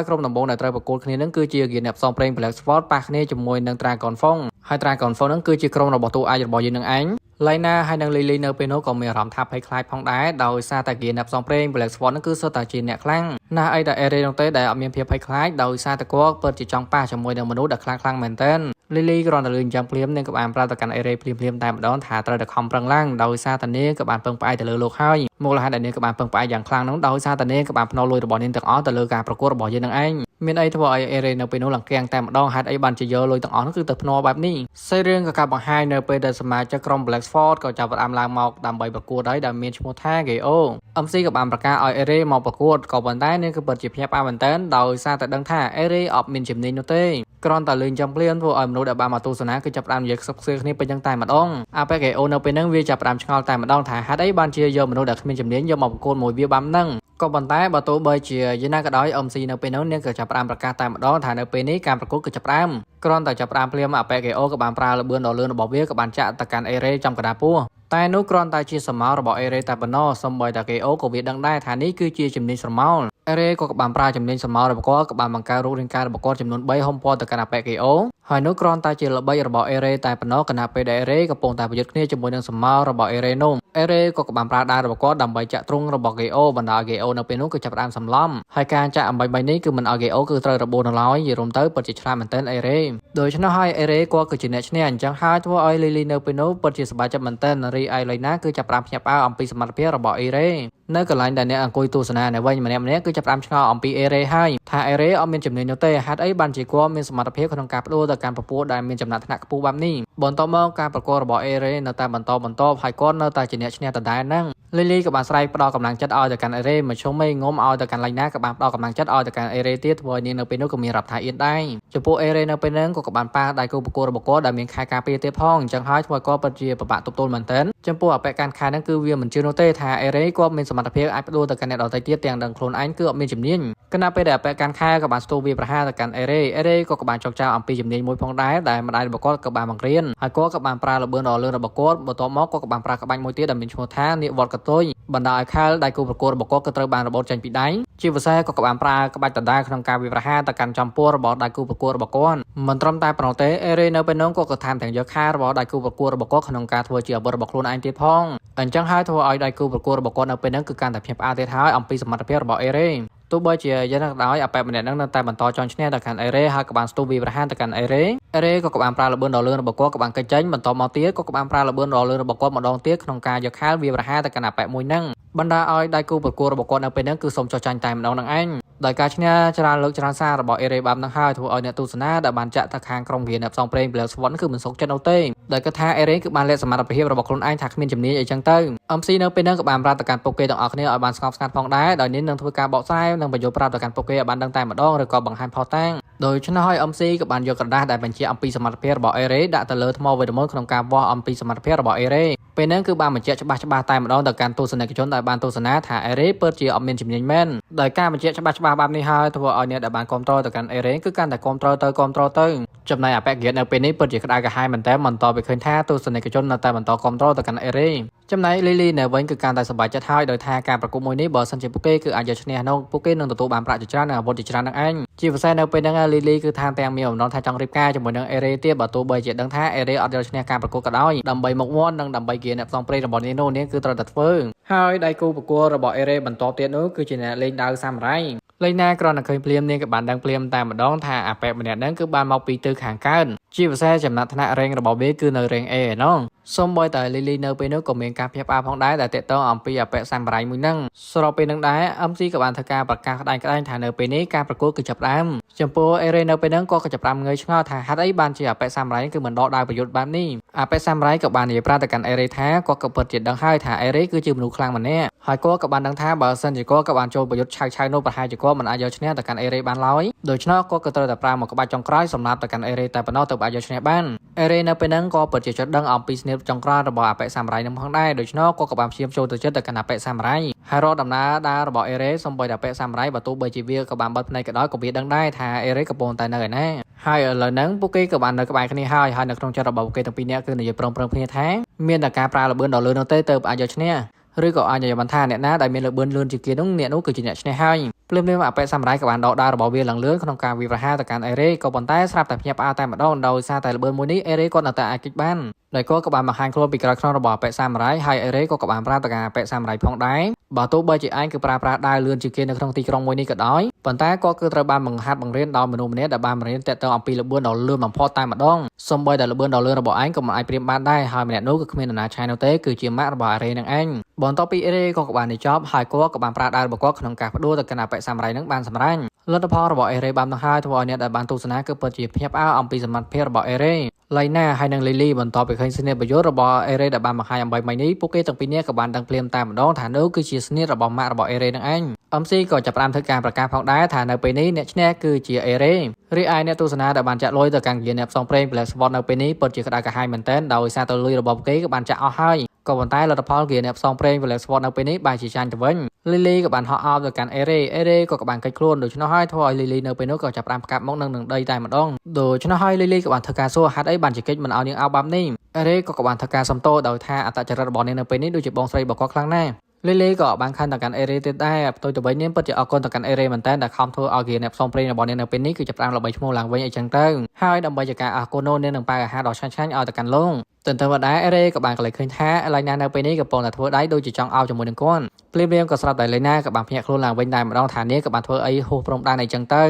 ក្រុមដំបូងដែលត្រូវប្រកួតគ្នានឹងគឺជាហ្គេអ្នកផ្សងព្រេង Black Sport ប៉ះគ្នាជាមួយនឹង Dragon Fong ហើយ Dragon Fong ហ្នឹងគឺជាក្រុមរបស់តួឯករបស់យើងនឹងឯងឡៃណាហើយនឹងលីលីនៅពេលនោះក៏មានអារម្មណ៍ថាភ័យខ្លាចផងដែរដោយសារតែហ្គេអ្នកផ្សងព្រេង Black Sport ហ្នឹងគឺសុទ្ធតែជាអ្នកខ្លាំងណាស់អីតែអេរ៉េនោះទេដែលអត់មានភាពភ័យខ្លាចដោយសារតែគាត់ពិតជាចង់ប៉ះជាមួយនឹងមនុស្សដែលខ្លាំងមែនទែនលីលីគ្រាន់តែលឺយ៉ាងភ្លាមនាងក៏បានប្រាប់ទៅកាន់អេរ៉េភ្លាមតែម្ដងថាត្រូវតែខំប្រឹងឡើងដោយសារតែនាងក៏បានពឹងផ្អែកទៅលើលោកហើយមូលហេតុដែលនាងក៏បានពឹងផ្អែកយ៉ាងខ្លាំងនោះដោយសារតែនាងក៏បានភ្នាល់លុយរបស់នាងទាំងអស់ទៅលើការប្រកួតរបស់យើងនឹងឯងមានអីធ្វើឲ្យអេរ៉េនៅពេលនោះឡើងគាំងតែម្ដងហេតុអីបានជាយកលុយទាំងអស់នោះគឺទៅភ្នាល់បែបនេះសេរីរឿងក៏កាប់បង្ហាញនៅពេលដែលសមាជិកក្រុម Black Sport ក៏ចាប់ផ្ដើមឡើងមកដើម្បីប្រកួតហើយដែលមានឈ្មោះថា KO MC ក៏បានប្រកាសឲ្យអេរ៉េមកប្រកួតក៏ប៉ុន្តែនាងគឺពិតជាភ្ញាក់ផ្អើលមែនទែនដោយសារតែដឹងថាអេរ៉េអត់មានជំនាញនោះទេគ្រាន់តែលឺចាំភ្លាមធ្វើឲ្យមនុស្សដែលបានមកទស្សនាគឺចាប់ផ្ដើមនិយាយខ្សឹបខ្សៀលគ្នាពេញយ៉ាងតែម្ដងអាប៉ែ KO នៅពេលហ្នឹងវាចាប់ផ្ដើមឆ្ងល់តែម្ដងថាហេតុអីបានជាយកមនុស្សដែលគ្មានជំនាញយកមកប្រកួតមួយវាបាំហ្នឹងក៏ប៉ុន្តែបើទោះបីជាយ៉ាងណាក៏ដោយ MC នៅពេលនោះនាងក៏ចាប់ផ្ដើមប្រកាសតែម្ដងថានៅពេលនេះការប្រកួតគឺចាប់ផ្ដើមគ្រាន់តែចាប់ផ្ដើមភ្លាមអាប៉ែ KO ក៏បានប្រើល្បឿនដ៏លឿនរបស់វាក៏បានចាក់ទៅកាន់អេរ៉េចំកណ្ដាលពោះតែនោះគ្រាន់តែជាស្រមោលរបស់អេរ៉េតែប៉ុណ្ណោះសូម្បីតែ KO ក៏វាដឹងដែរថានេះគឺជាជំនាញស្រមោល អេរ៉េក៏បានប្រើជំនាញសមោរបស់គាត់ក៏បានបង្កើតរូបរាងកាយរបស់គាត់ចំនួន3ហុំពណ៌ទៅកាន់អបេកេអូហើយនោះគ្រាន់តែជាល្បិចរបស់អេរ៉េតែប៉ុណ្ណោះគណៈពេលដែលអេរ៉េកំពុងតែប្រយុទ្ធគ្នាជាមួយនឹងសមោរបស់អេរ៉េនោះអេរ៉េក៏បានប្រើដៃរបស់គាត់ដើម្បីចាក់ទ្រង់របស់កេអូបណ្ដាឲ្យកេអូនៅពេលនោះគឺចាប់ផ្ដើមសម្លំហើយការចាក់អំបីបីនេះគឺមិនឲ្យកេអូគឺត្រូវរបួសនៅឡើយនិយាយរួមទៅពិតជាឆ្លាតមែនទែនអេរ៉េដូច្នោះហើយអេរ៉េគាត់គឺជាអ្នកឈ្នះអញ្ចឹងហើយធ្វើឲ្យលីលីនៅពេលនោះពិតជាសប្បាយចិត្តមែនទែនរីឯលីណាគឺចាប់ផ្ដើមភ្ញាក់ផ្អើលអំពីសមត្ថភាពរបស់អេរ៉េនៅកន្លែងដែលអ្នកអង្គុយទស្សនានៅវិញម្នាក់គឺចាប់ផ្ដើមឆ្ងល់អំពីអេរ៉េហើយថាអេរ៉េអត់មានជំនាញនោះទេហេតុអីបានជាគាត់មានសមត្ថភាពក្នុងការផ្ដួលទៅកាន់ប្រព័ន្ធដែលមានចំណាត់ថ្នាក់ខ្ពស់បែបនេះបន្ទាប់មកការប្រកួតរបស់អេរ៉េនៅតែបន្តហើយគាត់នៅតែជាអ្នកឈ្នះដដែលហ្នឹងលីលីក៏បានស្រែកផ្ដល់កម្លាំងចិត្តឲ្យទៅកាន់អេរ៉េមកជុំមេងុំឲ្យទៅកាន់ឡៃណាក៏បានផ្ដល់កម្លាំងចិត្តឲ្យទៅកាន់អេរ៉េទៀតធ្វើឲ្យនាងនៅពេលនោះក៏មានរាប់ថាអៀនដែរចំពោះអេរ៉េនៅពេលហ្នឹងក៏បានប៉ះដៃគូប្រកួតរបស់គាត់ដែលមានខែការពារទៀតផងអញ្ចឹងហើយធ្វើឲ្យគាត់ពិតជាពិបាកទប់ទល់មែនទែនចំពោះអបិការខែហ្នឹងគឺវាមិនជឿនោះទេថាអេរ៉េគាត់មានសមត្ថភាពអាចផ្ដួលទៅកាន់អ្នកដទៃទៀតទាំងដឹងខ្លួនឯងគឺអត់មានជំនាញគណៈពេលដែលអបិការខែក៏បានស្ទូវាប្រហារទៅកាន់អេរ៉េក៏បានចោកចោលអំពីជំនាញមួយផងដែរដែលម្ដាយរបស់គាត់ក៏បានបង្រៀនហើយគាត់ក៏បានប្រើល្បឿនដ៏លឿនរបស់គាត់បន្ទាប់មកគាត់ក៏បានប្រើក្បាច់មួយទៀតដែលមានឈ្មោះថានាគវត្តកតុយបណ្ដាឲ្យខែលដៃគូប្រកួតរបស់គាត់ក៏ត្រូវបានរបូតចេញពីដៃជាពិសេសក៏បានប្រើក្បាច់ដដែលក្នុងការវាយប្រហារទៅកាន់ចំពោះរបស់ដៃគូប្រកួតរបស់គាត់មិនត្រឹមតែប៉ុណ្ណោះទេអេរ៉េនៅពេលនោះក៏ថែមទាំងយកខែរបស់ដៃគូប្រកួតរបស់គាត់ក្នុងការធ្វើជាអាវុធរបស់ខ្លួនឯងទៀតផងអញ្ចឹងហើយធ្វើឲ្យដៃគូប្រកួតរបស់គាត់នៅពេលនោះគឺកាន់តែភ្ញាក់ផ្អើលទៀតហើយអំពីសមត្ថភាពរបស់អេរ៉េទោះបីជាយ៉ាងណាក៏ដោយអបិម្នាក់នឹងនៅតែបន្តចង់ឈ្នះទៅកាន់អេរ៉េហើយក៏បានស្ទូវាប្រហារទៅកាន់អេរ៉េក៏បានប្រើល្បឿនដ៏លឿនរបស់គាត់ក៏បានកិច្ចចេញបន្តមកទៀតក៏បានប្រើល្បឿនដ៏លឿនរបស់គាត់ម្ដងទៀតក្នុងការយកខែលវាប្រហារទៅកាន់អបិមួយហ្នឹងបណ្ដាឲ្យដៃគូប្រកួតរបស់គាត់នៅពេលហ្នឹងគឺសូមចោះចាញ់តែម្ដងនឹងឯងដោយការឈ្នះច្រើនលើកច្រើនសាររបស់អេរ៉េបាបនឹងហើយធ្វើឲ្យអ្នកទស្សនាដែលបានចាក់ទៅខាងក្រុមរៀនអ្នកផ្សងព្រេង Black Swan គឺមិនសុខចិត្តនោះទេដោយគាត់ថាអេរ៉េគឺបានលាក់សមត្ថភាពរបស់ខ្លួនឯងថាគ្មានជំនាញអីចឹងទៅ MC នៅពេលហ្នឹងក៏បានប្រាប់ទៅកាន់ពួកគេទាំងអស់គ្នាឲ្យបានស្ងប់ស្ងាត់ផងដែរដោយនេះនឹងធ្វើការបកស្រាយនិងបញ្យល់ប្រាប់ទៅកាន់ពួកគេឲ្យបានដឹងតែម្ដងឬក៏បង្ហាញផុសតាំងដោយឆ្នោះឲ្យ MC ក៏បានយកក្រដាសដែលបញ្ជាក់អំពីសមត្ថភាពរបស់អេរ៉េដាក់ទៅលើថ្មវេទមន្តក្នុងការវាស់អំពីសមត្ថភាពរបស់អេរ៉េពេលហ្នឹងគឺបានបញ្ជាក់ច្បាស់តែម្ដងទៅកាន់ទស្សនិកជនដែលបានទស្សនាថាអេរ៉េពិតជាអត់មានជំនាញមែនដោយការបញ្ជាក់ច្បាស់បែបនេះហើយធ្វើឲ្យអ្នកដែលបានគ្រប់គ្រងទៅកាន់អេរ៉េគឺកាន់តែគ្រប់គ្រងទៅចំណែកអបិកិរិយានៅពេលនេះពិតជាក្តៅក្រហាយមែនតើបន្តពីឃើញថាទស្សនិកជននៅតែបន្តគ្រប់គ្រងទៅកាន់អេរ៉េចំណែកលីលីនៅវិញគឺកាន់តែសប្បាយចិត្តហើយដោយថាការប្រកួតមួយនេះបើសិនជាពួកគេគឺអាចយកឈ្នះនោះពួកគេនឹងទទួលបានប្រាក់ជាច្រើននិងអាវុធជាច្រើននឹងឯងជាពិសេសនៅពេលហ្នឹងលីលីគឺថាទាំងមានបំណងថាចង់រៀបការជាមួយនឹងអេរ៉េទៀតបើទោះបីជាដឹងថាអេរ៉េអត់យកឈ្នះការប្រកួតក៏ដោយដើម្បីមុខមាត់និងដើម្បីគៀអ្នកផ្សងព្រេងរបស់នាងគឺត្រូវតែធ្វើហើយដៃគូប្រកួតរបស់អេរ៉េបន្តទៀតនោះគឺជាអ្នកលេងដាវសាមរ៉ៃលេងណាគ្រាន់តែឃើញភ្លាមនាងក៏បានដឹងភ្លាមតែម្ដងថាអាប៉ែម្នាក់ហ្នឹងគឺបានមកពីទិសខាងកើតជាពិសេសចំណាត់ថ្នាក់រ៉េងរបស់វាគឺនៅរ៉េង A ឯណោះសូម្បីតែលីលីនៅពេលនោះក៏មានការភ្ញាក់ផ្អើលផងដែរដែលតេតងអំពីអបិសាមរ៉ៃមួយហ្នឹងស្របពេលនឹងដែរ MC ក៏បានធ្វើការប្រកាសក្តែងថានៅពេលនេះការប្រកួតគឺចាប់ផ្ដើមចំពោះអេរ៉េនៅពេលហ្នឹងក៏ចាប់ផ្ដើមងើយឆ្ងល់ថាហេតុអីបានជាអបិសាមរ៉ៃគឺមិនដកដៅប្រយុទ្ធបែបនេះអបិសាមរ៉ៃក៏បាននិយាយប្រាប់ទៅកាន់អេរ៉េថាគាត់ក៏ពិតជាដឹងហើយថាអេរ៉េគឺជាមនុស្សខ្លាំងម្នាក់ហើយគាត់ក៏បានដឹងថាបើសិនជាគាត់ក៏បានចូលប្រយុទ្ធឆៅនោះប្រហែលជាគាត់មិនអាចយកឈ្នះទៅកាន់អេរ៉េបានឡើយដូច្នោះគាត់ក៏ត្រូវតែប្រើមកក្បាច់ចុងក្រោយសម្រាប់ទៅកាន់អេរ៉េតែប៉ុណ្ណោះទៅអាចយកឈ្នះបានអេរ៉េនៅពេលហ្នឹងក៏ពិតជាចង់ដឹងអំពីស្នេហ៍ចុងក្រោយរបស់អបិសាមរ៉ៃនឹងផងដែរដូច្នោះគាត់ក៏បានព្យាយាមចូលទៅចិត្តទៅកាន់អបិសាមរ៉ៃហើយរកដំណើរដើររបស់អេរ៉េសំបីតែអបិសាមរ៉ៃបើទោះបីជាវាក៏បានបិទភ្នែកក៏ដោយក៏វាដឹងដែរថាអេរ៉េកំពុងតែនៅឯណាហើយឥឡូវហ្នឹងពួកគេក៏បាននៅក្បែរគ្នាហើយនៅក្នុងចិត្តរបស់ពួកគេទាំងពីរនាក់គឺនិយាយប្រឹងគ្នាថាមានតែការប្រើល្បឿនដ៏លឿននោះទេទៅអាចយកឈ្នះឬក៏អាចនិយាយបានថាអ្នកណាដែលមានល្បឿនលឿនជាងគេនោះអ្នកនោះគឺជាអ្នកឈ្នះហើយភ្លាមអបិសាមរ៉ៃក៏បានដកដាវរបស់វាឡើងលឿនក្នុងការវាយប្រហារទៅកាន់អេរ៉េក៏ប៉ុន្តែស្រាប់តែភ្ញាក់ផ្អើលតែម្ដងដោយសារតែល្បឿនមួយនេះអេរ៉េគាត់នៅតែអាចគេចបានដោយគាត់ក៏បានបង្ហាញខ្លួនពីក្រោយខ្នងរបស់អបិសាមរ៉ៃហើយអេរ៉េក៏បានប្រាប់ទៅកាន់អបិសាមរ៉ៃផងដែរបើទោះបីជាឯងគឺប្រើប្រាស់ដាវលឿនជាងគេនៅក្នុងទីក្រុងមួយនេះក៏ដោយប៉ុន្តែគាត់គឺត្រូវបានបង្ហាត់បង្រៀនដោយមនុស្សម្នាក់ដែលបានបង្រៀនតេតងអំពីល្បឿនដ៏លឿនបំផុតតែម្ដងសូម្បីតែល្បឿនដ៏លឿនរបស់ឯងក៏មិនអាចប្រៀបបានដែរហើយម្នាក់នោះគឺគ្មាននរណាឆាយនោះទេគឺជាម៉ាក់របស់អេរ៉េនឹងឯងបន្ទាប់ពីអេរ៉េក៏បានបញ្ចប់ហើយគាត់ក៏បានប្រើដាវរបស់គាត់ក្នុងការផ្ដួលទៅកាន់អបិសាមរ៉ៃនឹងបានសម្រេចលទ្ធផលរបស់អេរ៉េបានបង្ហាញធ្វើឲ្យអ្នកដែលបានទស្សនាគឺពិតជាភ្ញាក់ផ្អើលអំពីសមត្ថភាពរបស់អេរ៉េឡៃណាហើយនិងលីលីបន្ទាប់ពីឃើញស្នេហ៍ប្រយុទ្ធរបស់អេរ៉េដែលបានបង្ហាញអំបីមិញនេះពួកគេទាំងពីរនាក់ក៏បានដឹងភ្លាមតែម្ដងថានោះគឺជាស្នេហ៍របស់ម៉ាក់របស់អេរ៉េនឹងឯង MC ក៏ចាប់ផ្ដើមធ្វើការប្រកាសផងដែរថានៅពេលនេះអ្នកឈ្នះគឺជាអេរ៉េរីឯអ្នកទស្សនាដែលបានចាក់លុយទៅកាន់យានអ្នកផ្សងព្រេង Black Swan នៅពេលនេះពិតជាក្តៅក្រហាយមែនទែនដោយសារតែលុយរបស់ពួកគេក៏បានចាក់អស់ហើយក៏ប៉ុន្តែលទ្ធផលគឺអ្នកផ្សងព្រេង Black Swan នៅពេលនេះបែរជាចាញ់ទៅវិញលីលីក៏បានហោះអោបទៅកាន់អេរ៉េក៏បានកិច្ចខ្លួនដូច្នោះហើយធ្វើឲ្យលីលីនៅពេលនោះក៏ចាប់ផ្ដើមផ្កាប់មកនឹងដីតែម្ដងដូច្នោះហើយលីលីក៏បានធ្វើការសួរហេតុអីបានជាកិច្ចមិនឲ្យនាងអោបបែបនេះអេរ៉េក៏បានធ្វើការសំទោសដោយថាអត្តចរិតរបស់នាងនៅពេលនេះដូចជាបងស្រីរបស់គាត់ខ្លាំងណាស់ Lily ក៏បានខណ្ឌទៅកាន់ Ere ទៀតដែរផ្ទុយទៅវិញនេះពិតជាអរគុណទៅកាន់ Ere មែនតើដែលខំធ្វើឲ្យគេអ្នកផ្សងព្រេងរបស់នាងនៅពេលនេះគឺចាប់ផ្ដើមល្បីឈ្មោះឡើងវិញអីចឹងទៅហើយដើម្បីជាការអរគុណនោះនាងនឹងប៉ាអាហារដ៏ឆ្ងាញ់ៗឲ្យទៅកាន់លោកទន្ទឹមមកដែរ Ere ក៏បានកន្លែងឃើញថា Elena នៅពេលនេះកំពុងតែធ្វើដៃដូចជាចង់អោបជាមួយនឹងគាត់ភ្លាមៗក៏ស្រាប់តែ Elena ក៏បានភ្ញាក់ខ្លួនឡើងវិញដែរម្ដងថានាងក៏បានធ្វើអីហួសព្រំដែនអីចឹងទៅ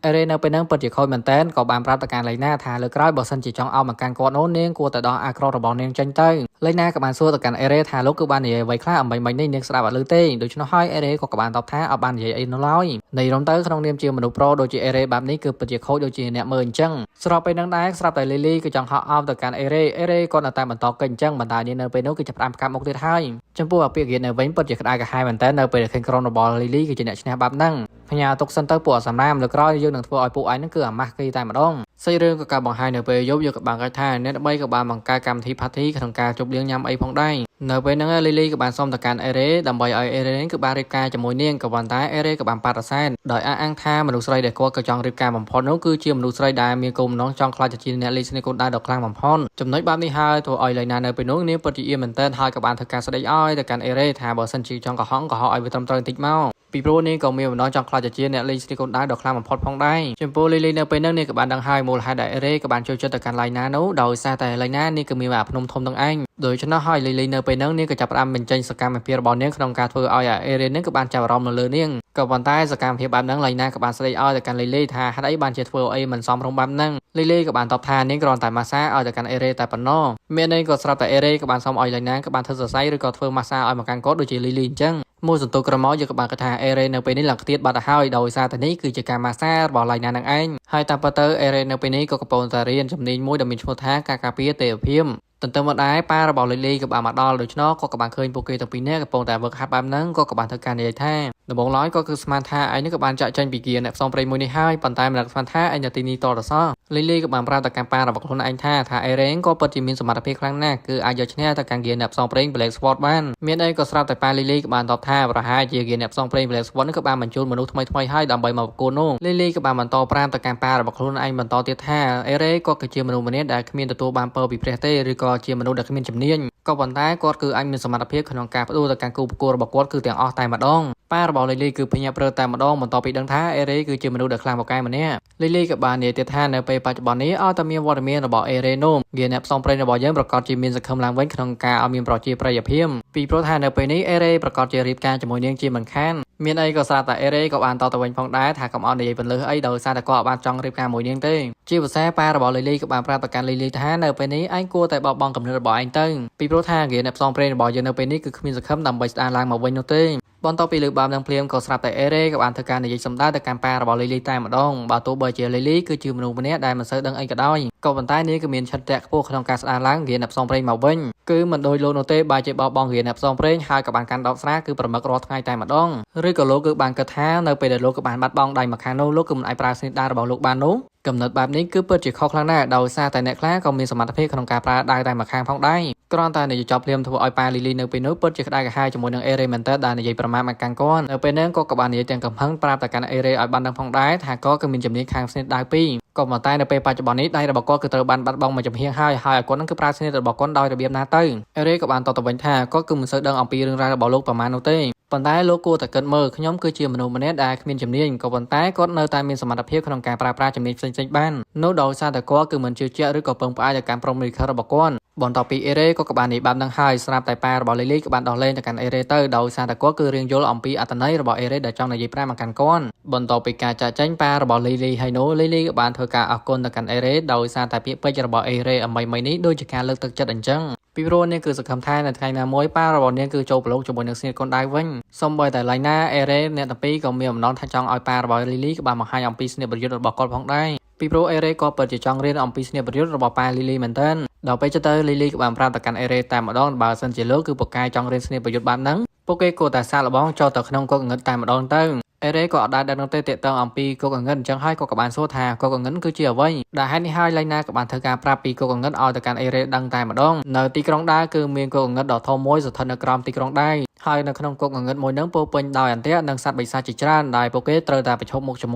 Ere នៅពេលហ្នឹងពិតជាខូចមែនតើក៏បានប្រាប់ទៅកាន់ Elena ថាលើក្រោយបើសិនជាចង់អោបមកកាន់គាត់នោះនាងគួរតែដោះអាក្រក់របស់នាងចេញទៅ Elena ក៏បានសួរទៅកាន់ Ere ថាលោកគឺបាននិយាយអ្វីខ្លះអំបញ្ញមិញនេះនាងស្ដាប់អត់ឮទេដូច្នោះហើយ Ere ក៏បានតបថាអត់បាននិយាយអីនោះឡើយនៃរំទៅក្នុងនាមជាមនុស្សប្រុសដូចជា Ere បែបនេះគឺពិតជាខូចដូចជាអ្នកមើលអញ្ចឹងស្របពេលហ្នឹងដែរស្រាប់តែ Lily ក៏ចង់ហៅអោបទៅកាន់ Ere គាត់នៅតែបន្តកិច្ចអញ្ចឹងបណ្ដានាងនៅពេលនោះគឺចាប់ផ្ដើមផ្កាប់មុខទៀតហើយចំពោះអាពាហ៍កិច្ចនៅវិញពិតជាក្តៅក្រហាយមែនតើនៅពេលឃើញក្រុមរបស់ Lily គឺជាអ្នកឈ្នះបែបហ្នឹងផ្ញើទុកសិនទៅពួកសម្រាមលើក្រោយយើងនឹងធ្វើឲ្យពួកឯងហ្នឹងគឺអាម៉ាស់គេតែម្ដងសាច់រឿងក៏ការបង្ហាញនៅពេលយប់យកក៏បានគាត់ថាអ្នក3ក៏បានបង្កើតកម្មវិធី party ក្នុងការជប់លៀងញ៉ាំអីផងដែរនៅពេលហ្នឹង Lily ក៏បានសុំទៅកាន់ Ere ដើម្បីឲ្យ Ere គឺបានរៀបការជាមួយនាងក៏ប៉ុន្តែ Ere ក៏បានបដិសេធដោយអះអាងថាមនុស្សស្រីដែលគាត់ក៏ចង់រៀបការបំផុតនោះគឺជាមនុស្សស្រីដែលមានគោលបំណងចង់ខ្លាចជាអ្នកលេងស្នេហ៍កូនដែរដ៏ខ្លាំងបំផុតចំណុចបែបនេះហើយធ្វើឲ្យ Lena នៅពេលនោះនាងពិតជាអៀនមែនទែនហើយក៏បានធ្វើការស្ដីឲ្យទៅកាន់ Ere ថាបើសិនជាចង់កុហកឲ្យវាត្រឹមត្រូវបន្តិចមកពីព្រោះនាងក៏មានបំណងចង់ខ្លាចជាអ្នកលេងស្នេហ៍កូនដែរដ៏ខ្លាំងបំផុតផងដែរចំពោះ Lily នៅពេលហ្នឹងនាងក៏បានដឹងហើយមូលហេតុដែល Ere ក៏បានចូលចិត្តទៅកាន់ Lena នោះដោយសារតែ Lena នាងក៏មានអាភ្នំធំនឹងឯងដូច្នោះហើយ Lily នៅពេលហ្នឹងនាងក៏ចាប់ផ្ដើមបញ្ចេញសកម្មភាពរបស់នាងក្នុងការធ្វើឲ្យ Ere នឹងក៏បានចាប់អារម្មណ៍នៅលើនាងក៏ប៉ុន្តែសកម្មភាពបែបហ្នឹង Lena ក៏បានស្ដីឲ្យទៅកាន់ Lily ថាហេតុអីបានជាធ្វើអីមិនសមរម្យបែបហ្នឹង Lily ក៏បានតបថានាងគ្រាន់តែម៉ាស្សាឲ្យទៅកាន់ Ere តែប៉ុណ្ណោះមានន័យក៏ស្រាប់តែ Ere ក៏បានសុំឲ្យ Lena ក៏បានធ្វើសរសៃឬក៏ធ្វើម៉ាស្សាឲ្យមកកាន់គាត់ដូចជា Lily អញ្ចឹងមួយសន្ទុះក្រមកយើងក៏បានគិតថា Ere នៅពេលនេះឡើងខ្ទៀតបាត់ទៅហើយដោយសារតែនេះគឺជាការម៉ាស្សារបស់ Lena នឹងឯងហើយតាមពិតទៅ Ere នៅពេលនេះក៏កំពុងតែរៀនជំនាញមួយដែលមានឈ្មោះថាការការពារទេវភាពទន្ទឹមមកដែរប៉ារបស់ Lily ក៏បានមកដល់ដូច្នោះក៏បានឃើញពួកគេទាំងពីរនាក់កំពុងតែវឹកហាត់បែបហ្នឹងក៏បានធ្វើការនិយាយថាដំបូងឡើយក៏គឺស្មានថាឯងនេះក៏បានចាក់ចេញពីគៀអ្នកផ្សងព្រេងមួយនេះហើយប៉ុន្តែមិននឹកស្មានថាឯងនៅទីនេះតរសោះ Lily ក៏បានប្រាប់ទៅកាន់ប៉ារបស់ខ្លួនឯងថា Ere ក៏ពិតជាមានសមត្ថភាពខ្លាំងណាស់គឺអាចយកឈ្នះទៅកាន់គៀអ្នកផ្សងព្រេង Black Sword បានមានអីក៏ស្រាប់តែប៉ា Lily ក៏បានតបថាប្រហែលជាគៀអ្នកផ្សងព្រេង Black Sword នេះក៏បានបញ្ជូនមនុស្សថ្មីៗហើយដើម្បីមកប្រកួតនោះ Lily ក៏បានបន្តប្រាប់ទៅកាន់ប៉ារបស់ខ្លួនឯងបន្តទៀតថា Ere ក៏គឺជាមនុស្សម្នាក់ដែលគ្មានទទួលបានពរពីព្រះទេឬក៏ជាមនុស្សដែលគ្មានជំនាញក៏ប៉ុន្តែគាត់គឺអាចមានសមត្ថភាពក្នុងការផ្ដួលទៅកាន់គូប្រកួតរបស់គាត់គឺទាំងអស់តែម្ដងប៉ារបស់ Lily គឺភញាប់រើតែម្ដងបន្ទាប់ពីដឹងថា Ere គឺជាមនុស្សដែលខ្លាំងពូកែម្នាក់ Lily ក៏បាននិយាយទៀតថានៅពេលបច្ចុប្បន្ននេះឲ្យតែមានវត្តមានរបស់ Ere នោះវាអ្នកផ្សងព្រេងរបស់យើងប្រកាសជាមានសង្ឃឹមឡើងវិញក្នុងការឲ្យមានប្រជាប្រិយភាពពីព្រោះថានៅពេលនេះ Ere ប្រកាសជារៀបការជាមួយនាងជាមិនខានមានអីក៏ស្រាប់តែ Ere ក៏បានតទៅវិញផងដែរថាកុំអត់និយាយបន្លឺអីដោយសារតែគាត់បានចង់រៀបការមួយនាងទេជាភាសាប៉ារបស់ Lily ក៏បានប្រាប់ទៅកាន់ Lily ថានៅពេលនេះឯងគួរតែបោះបង់គំនិតរបស់ឯងទៅពីព្រោះថាគេអ្នកផ្សងព្រេងរបស់យើងនៅពេលនេះគឺគ្មានសង្ឃឹមដើម្បីស្ដារឡើងមកវិញនោះទេបន្ទាប់ពីលើកបាបនឹងភ្លាមក៏ស្រាប់តែ Ere ក៏បានធ្វើការនិយាយសម្ដៅទៅកាន់ប៉ារបស់ Lily តែម្ដងបើទោះបីជា Lily គឺជាមនុស្សម្នាក់ដែលមិនសូវដឹងអីក៏ដោយក៏ប៉ុន្តែនាងក៏មានឆន្ទៈខ្ពស់ក្នុងការស្ដារឡើងគេអ្នកផ្សងព្រេងមកវិញគឺមិនដូចលោកនោះទេបើជាបោះបង់គេអ្នកផ្សងព្រេងហើយក៏បានកាន់ដបស្រាគឺប្រមឹករាល់ថ្ងៃតែម្ដងឬក៏លោកគឺបានគិតថានៅពេលដែលលោកក៏បានបាត់បង់ដៃម្ខាងនោះលោកគឺមិនអាចប្រើស្នេហ៍ដារបស់លោកបាននោះកំណត់បែបនេះគឺពិតជាខុសខ្លាំងណាស់ដោយសារតែអ្នកខ្លះក៏មានសមត្ថភាពក្នុងការប្រើដៃតែម្ខាងផងដែរគ្រាន់តែនិយាយចប់ភ្លាមធ្វើឲ្យប៉ា Lily នៅពេលនោះពិតជាក្តៅក្រហាយជាមួយនឹង Ere មែនតើដែលនិយាយប្រមាថមកកាន់គាត់នៅពេលហ្នឹងក៏បាននិយាយទាំងកំហឹងប្រាប់តែកាន់ Ere ឲ្យបានដឹងផងដែរថាគាត់ក៏មានជំនាញខាងស្នេហ៍ដាវពីរក៏ប៉ុន្តែនៅពេលបច្ចុប្បន្ននេះដៃរបស់គាត់គឺត្រូវបានបាត់បង់មួយចំហៀងហើយគាត់នឹងគឺប្រើស្នេហ៍របស់គាត់ដោយរបៀបណាទៅ Ere ក៏បានតបទៅវិញថាគាត់គឺមិនសូវដឹងអំពីរឿងរ៉ាវរបស់លោកប្រមាណនោះទេប៉ុន្តែលោកគួរតែគិតមើលខ្ញុំគឺជាមនុស្សម្នាក់ដែលគ្មានជំនាញក៏ប៉ុន្តែគាត់នៅតែមានសមត្ថភាពក្នុងការប្រើប្រាស់ជំនាញផ្សេងៗបាននោះដោយសារតែគាត់គឺមិនជឿជាក់ឬក៏ពឹងផ្អែកទៅកាន់ក្រុមលិខិតរបស់គាត់បន្ទាប់ពី Ere ក៏បាននិយាយបែបហ្នឹងហើយស្រាប់តែប៉ារបស់ Lily ក៏បានដោះលែងទៅកាន់ Ere ទៅដោយសារតែគាត់គឺរៀងយល់អំពីអត្ថន័យរបស់ Ere ដែលចង់និយាយប្រាប់មកកាន់គាត់បន្ទាប់ពីការចាក់ចែងប៉ារបស់ Lily ហើយនោះ Lily ក៏បានធ្វើការអរគុណទៅកាន់ Ere ដោយសារតែពាក្យពេចន៍របស់ Ere អមីៗនេះដូចជាការលើកទឹកចិត្តអញ្ចឹងពីព្រោះនាងគឺសង្ឃឹមថានៅថ្ងៃណាមួយប៉ារបស់នាងគឺចូលប្រឡូកជាមួយនឹងស្នេហ៍កូនដៃវិញសូម្បីតែ Lena Ere អ្នកទាំងពីរក៏មានបំណងថាចង់ឲ្យប៉ារបស់ Lily ក៏បានបង្ហាញអំពីស្នេហ៍ប្រយុទ្ធរបស់គាត់ផងដែរពីព្រោះ Ere ក៏ពិតជាចង់រៀនអំពីស្នេហ៍ប្រយុទ្ធរបស់ប៉ា Lily មែនទែនដល់ពេលទៅ Lily ក៏បានប្រាប់ទៅកាន់ Ere តែម្ដងបើសិនជាលោកគឺពូកែចង់រៀនស្នេហ៍ប្រយុទ្ធបែបហ្នឹងពួកគេគួរតែសាកល្បងចូលទៅក្នុងគោកងឹតតែម្ដងទៅ Ere ក៏អត់ដែលដឹងទេតាក់ទងអំពីគោកងឹតអញ្ចឹងហើយក៏បានសួរថាគោកងឹតគឺជាអ្វីដែលហេតុនេះហើយ Lena ក៏បានធ្វើការប្រាប់ពីគោកងឹតឲ្យទៅកាន់ Ere ដឹងតែម្ដងនៅទីក្រុងដែរគឺមានគោកងឹតដ៏ធំមួយស្ថិតនៅក្រោមទីក្រុងដែរហើយនៅក្នុងគោកងឹតមួយហ្នឹងពោពេញដោយអន្ទាក់និងសត្វបិសាចជាច្រើនដែលពួកគេត្រូវតែប្រឈមមុខជាមួ